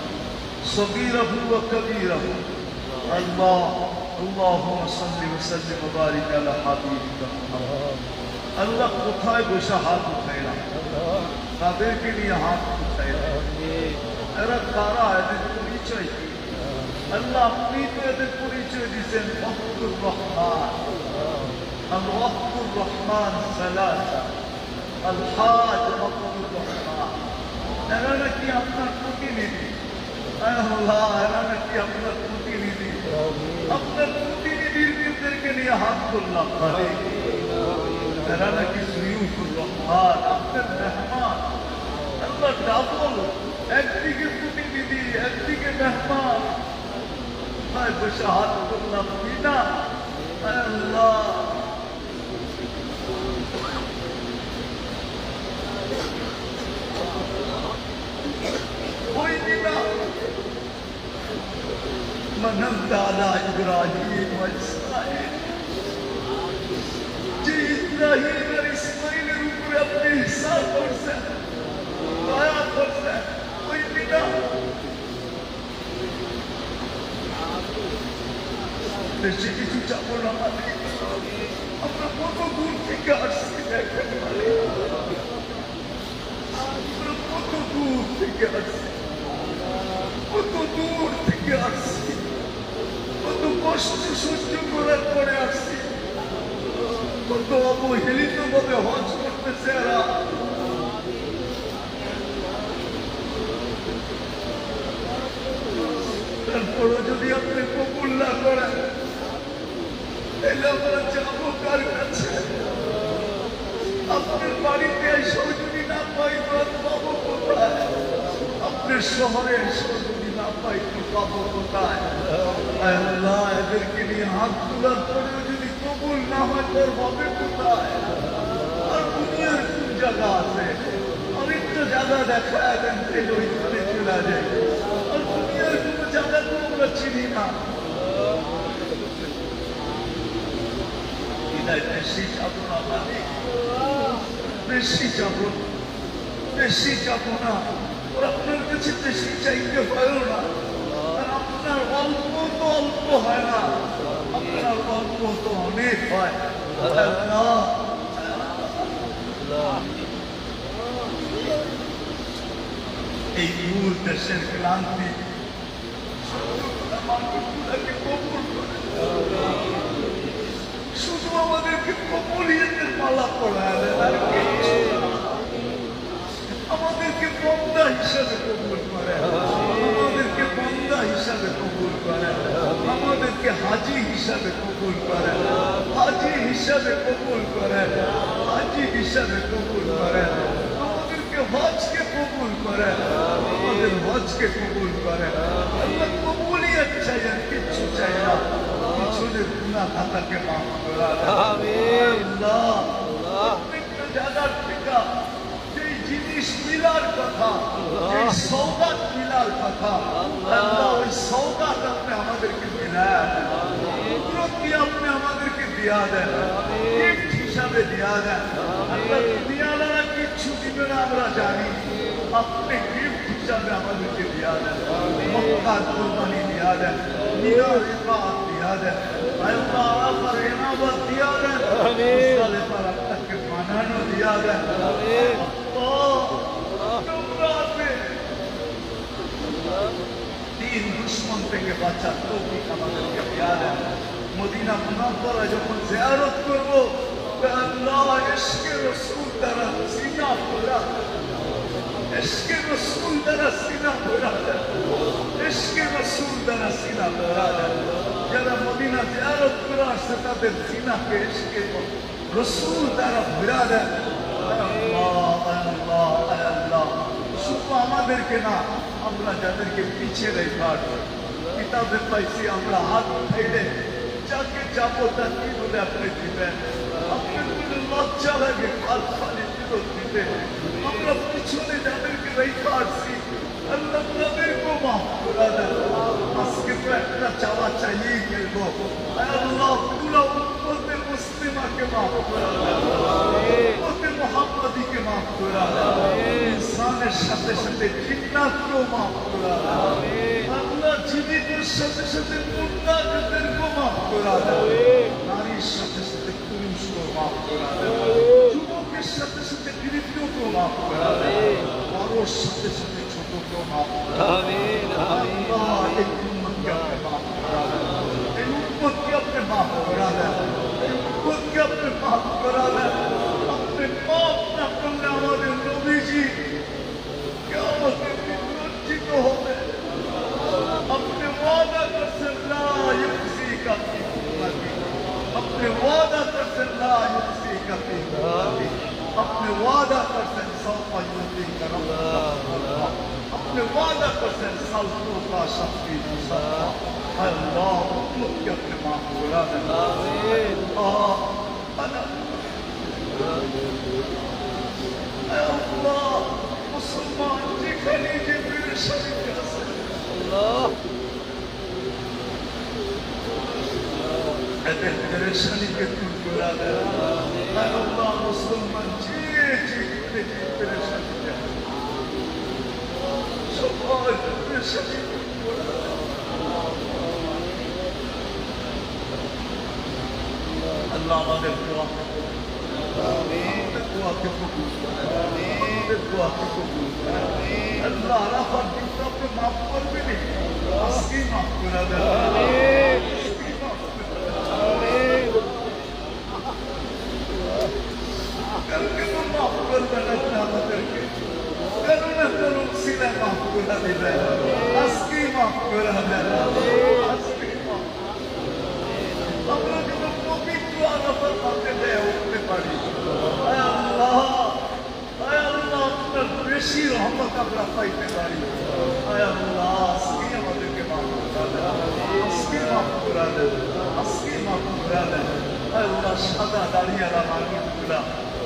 صغيره وكبيره. اللهم صل وسلم وبارك على حبيبك محمد. আল্লাহ কোথায় বসে হাত উঠাইলাম, তাদেরকে নিয়ে হাত উঠাইলাম। এরা কারা, এদের পরিচয় কি? আল্লাহ আপনি তো এদের পরিচয় দিচ্ছেন ওয়াক্তুর রহমান। আল ওয়াক্তুর রহমান সালাসা, আলহাজ মাহমুদুর রহমান, এরা নাকি আপনার প্রতিনিধি। আল্লাহ, এরা নাকি আপনার প্রতিনিধি। আপনার প্রতিনিধিদেরকে নিয়ে হাত করলাম, এরা নাকি সুয়ুফুর রহমান, আপনার মেহমান। আল্লাহ ডাবল, একদিকে প্রতিনিধি, একদিকে মেহমান। বসে হাত করলাম বিনা। আল্লাহ, ওই বিনা منمت على إبراهيم وإسماعيل, যে ইব্রাহিম আর ইসমাইলের উপরে আপনি ইহসান করছেন, দয়া করছেন, ওই বিনা বেশি কিছু চাবো না মালিক। আমরা কত দূর থেকে আসছি দেখেন মালিক, আমরা কত দূর থেকে আসছি, কত দূর থেকে আসছি, কত কষ্ট সহ্য করার পরে আসছি, কত অবহেলিত ভাবে হজ করতেছে এরা। তারপরও যদি আপনি কবুল না করেন, তাহলে আমরা যাবো কার কাছে? আপনার বাড়িতে এসেও যদি না পাই তো পাবো কোথায়? আপনার শহরে এসেও যদি না পাই তো পাবো কোথায়? আল্লাহ, এদেরকে নিয়ে হাত তোলার পরেও যদি কবুল না হয় তোর হবে কোথায়? আর দুনিয়ার কোন জায়গা আছে? অনেকটা জায়গা দেখা দেন, ওইখানে চলে যায়। আর দুনিয়ার কোন জায়গা তো আমরা চিনি না। বেশি যাবো না মালিক, বেশি যাবো, বেশি যাবো না। ওর আপনার কাছে বেশি চাইতে পারো না। আর আপনার অল্প তো অল্প হয় না, আপনার অল্প তো অনেক হয়। এই মূল দেশের ক্লান্তি শুধু আমাদেরকে কবুলিয়তের মালা পড়ায় দেন, আর আমাদেরকে বন্দা হিসাবে কবুল করেন, আমাদেরকে বন্দা হিসাবে কবুল করেন, আমাদেরকে হাজি হিসাবে কবুল করেন, হাজি হিসাবে কবুল করেন, হাজি হিসাবে কবুল করেন, আমাদেরকে হজকে কবুল করেন, আমাদের হজকে কবুল করেন। আল্লাহ কবুলিয়ত চাই, আর কিচ্ছু চাই না। পিছনের গুনাহ খাতাকে মাফ করা। আল্লাহ, প্রত্যেকটা জায়গার থেকে যেই জিনিস মিলার কথা, যেই সওগাত মিলার কথা, আল্লাহ ওই সওগাত আপনি আমাদেরকে মিলায় দেন, কুদরতি আপনি আমাদেরকে দিয়া দেন, গিফট হিসাবে দিয়া দেন। আল্লাহ, দুনিয়াওয়ালা কিচ্ছু দিবে না আমরা জানি, আপনি গিফট হিসাবে আমাদেরকে দিয়া দেন। মক্কার কুরবানি দিয়া দেন, মিনার ইবাদত দিয়া দেন, আল্লাহ আরাফার ইনামত দিয়া দেন, মুজদালিফার আপনাকে বানানো দিয়া দেন। তিন দুশ্মন থেকে বাঁচার তৌফিক আমাদেরকে দিয়া দেন। মদিনা মুনাওয়ারা যখন জিয়ারত করব, আল্লাহ ইশকে রাসূল দ্বারা সিনা ভরা, ইশকে রাসূল দ্বারা সিনা ভরা দেন, ইশকে রাসূল দ্বারা সিনা ভরা দেন। যারা মদিনা জিয়ারত করে আসছে তাদের সিনাকে ইশকে রাসূল দ্বারা ভরা দেন। আল্লাহ আল্লাহ আল্লাহ, শুধু আমাদেরকে না, আমরা যাদেরকে পিছিয়ে রেখা কিতাবে পাইছি, আমরা হাত উঠাইলে যাকে যাবো তাকে বলে আপনি দিবেন। আপনার বলে লজ্জা লাগে খালি ফেরত দিতে। আমরা পিছনে যাদেরকে রেখা আসছি, আল্লাহ তাদেরকেও মাফ করে দেন। আজকে তো একটা চাওয়া চাইয়েই ফেলবো, আল্লাহ পুরো উম্মতে মুসলিমাকে মাফ করে দেন, উম্মতে মুহাম্মাদিকে মাফ করে দেন, ইনসানের সাথে সাথে জিন্নাতকেও মাফ করে দেন। আল্লাহ জীবিতের সাথে সাথে মুর্দাদেরকেও মাফ করে দেন, নারীর সাথে সাথে পুরুষকেও মাফ করে দেন, যুবকের সাথে সাথে বৃদ্ধকেও মাফ করে দেন, বড়োর সাথে সাথে ছোটকেও মাফ করে দেন। আল্লাহ এই উম্মতকে আপনি মাফ করে দেন, এই উম্মতকে আপনি মাফ করে দেন, এই উম্মতকে আপনি মাফ করে দেন। আপনি মাফ না করলে अपने वादा करते ला युक्ति करते अपने वादा करते सौफा युक्ति करो अपने वादा करते सल्तों का शक्ति अल्लाह मुझे अपने माँ को बुला देना अल्लाह मुसलमान जिखने के मेरे शरीर से अल्लाह এদের পেরেশানিকে দূর করে দেয় আল্লাহ মুসলমান যে পেরেশানি সবাই পেরেশানি আল্লাহ আমাদের দোয়াকে কবুল আমাদের দোয়াকে কবুল আল্লাহ আরাফার দিনটা আপনি মাফ করবেন আজকেই মাফ করে দেয় माफ कर देना আমাদেরকে করুণা করুন সিলা মাফ করে দিবেন আজকে মাফ করে দেন আজকে আমরা যেন পবিত্র আরাফার মাঠে দেয় উঠতে পারি আয় আল্লাহ আপনার বেশি রহমত আমরা পাইতে পারি আয় আল্লাহ আজকে আমাদেরকে মাফ করে দেন আজকে মাফ করে দেন আজকে মাফ করে দেন আয় আল্লাহ সাদা দাঁড়িয়ে মানুষগুলা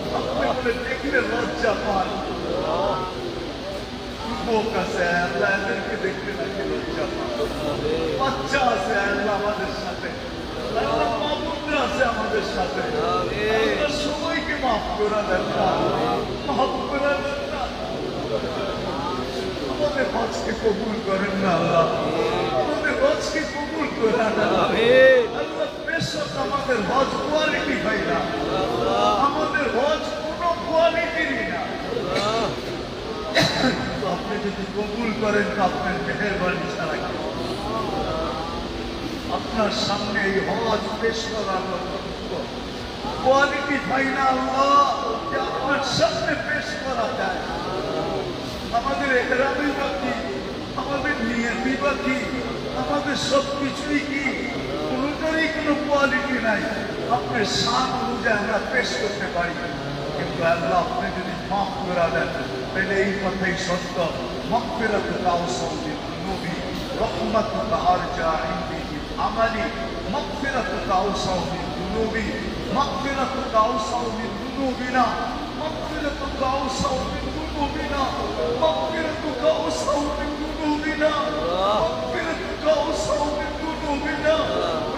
अपने अपने देखने लज्जा पान बोका से अल्लाह इनके देखने लगे लज्जा पान बच्चा से अल्लाह हमारे साथे अल्लाह मामुद्रा से हमारे साथे अल्लाह समय के माफ करा देना माफ करा देना हमारे हज के कबूल करें ना अल्लाह हमारे हज के कबूल करा देना अल्लाह बेशक हमारे हज क्वालिटी भाई ना আমাদের হজ কোনো কোয়ালিটিরই না আপনি যদি কবুল করেন তো আপনার মেহেরবানি ছাড়া আপনার সামনে এই হজ পেশ করার কোয়ালিটি পাই না আল্লাহ যে আপনার সামনে পেশ করা যায় আমাদের এহরামই বাকি আমাদের নিয়তি বাকি আমাদের সব কিছুই কি কোনোটারই কোনো কোয়ালিটি নাই আপনার শান অনুযায়ী আমরা পেশ করতে পারি কিন্তু আল্লাহ আপনি যদি মাফ করে দেন তাহলে এই কথাই সত্য মাগফিরাতুকা আওসাউ লিযুনুবি রাহমাতুকা আরজা ইনদি আমালি মাগফিরাতুকা আওসাউ লিযুনুবি মাগফিরাতুকা আওসাউ লিযুনুবিনা মাগফিরাতুকা আওসাউ লিযুনুবিনা মাগফিরাতুকা আওসাউ লিযুনুবিনা মাগফিরাতুকা আওসাউ লিযুনুবিনা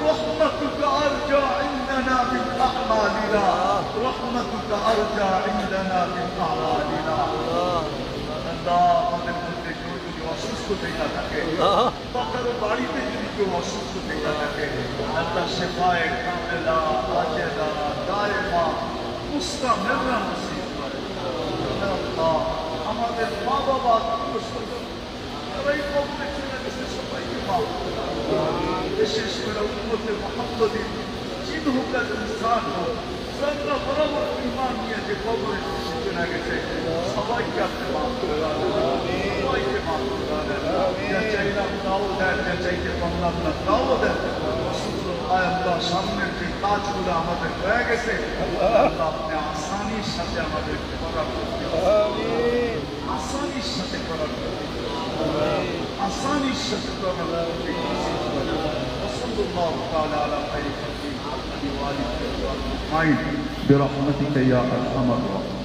رحمتك أرجى عندنا من أعمالنا رحمتك أرجى عندنا من أعمالنا আল্লাহ আমাদের মধ্যে কেউ যদি অসুস্থ থেকে থাকে বা কারো বাড়িতে যদি কেউ অসুস্থ থেকে থাকে আল্লাহ শেফায়ে কামেলা আজেলা দায়েমা মুস্তামিররা নসিব করে আল্লাহ আমাদের মা বাবা তারাই কবরে চলে গেছে সবাইকে মাফ বিশেষ করে উম্মতে মুহাম্মদী চিন্হুকার ইনসান হোক সন্না বরাবর ঈমান নিয়ে যে কবরে চলে গেছে সবাইকে আপনি মাফ করে দেন সবাইকে মাফ করে দেন যা চাইলাম তাও দেন যা চাইতে পারলাম না তাও দেন আয় আল্লাহ সামনের যে কাজগুলো আমাদের হয়ে গেছে আল্লাহ আপনি আসানির সাথে আমাদেরকে করার আসানির সাথে করার আসানির সাথে করার وصلى الله تعالى على خير خلقه محمد وآله وصحبه أجمعين برحمتك يا أرحم الراحمين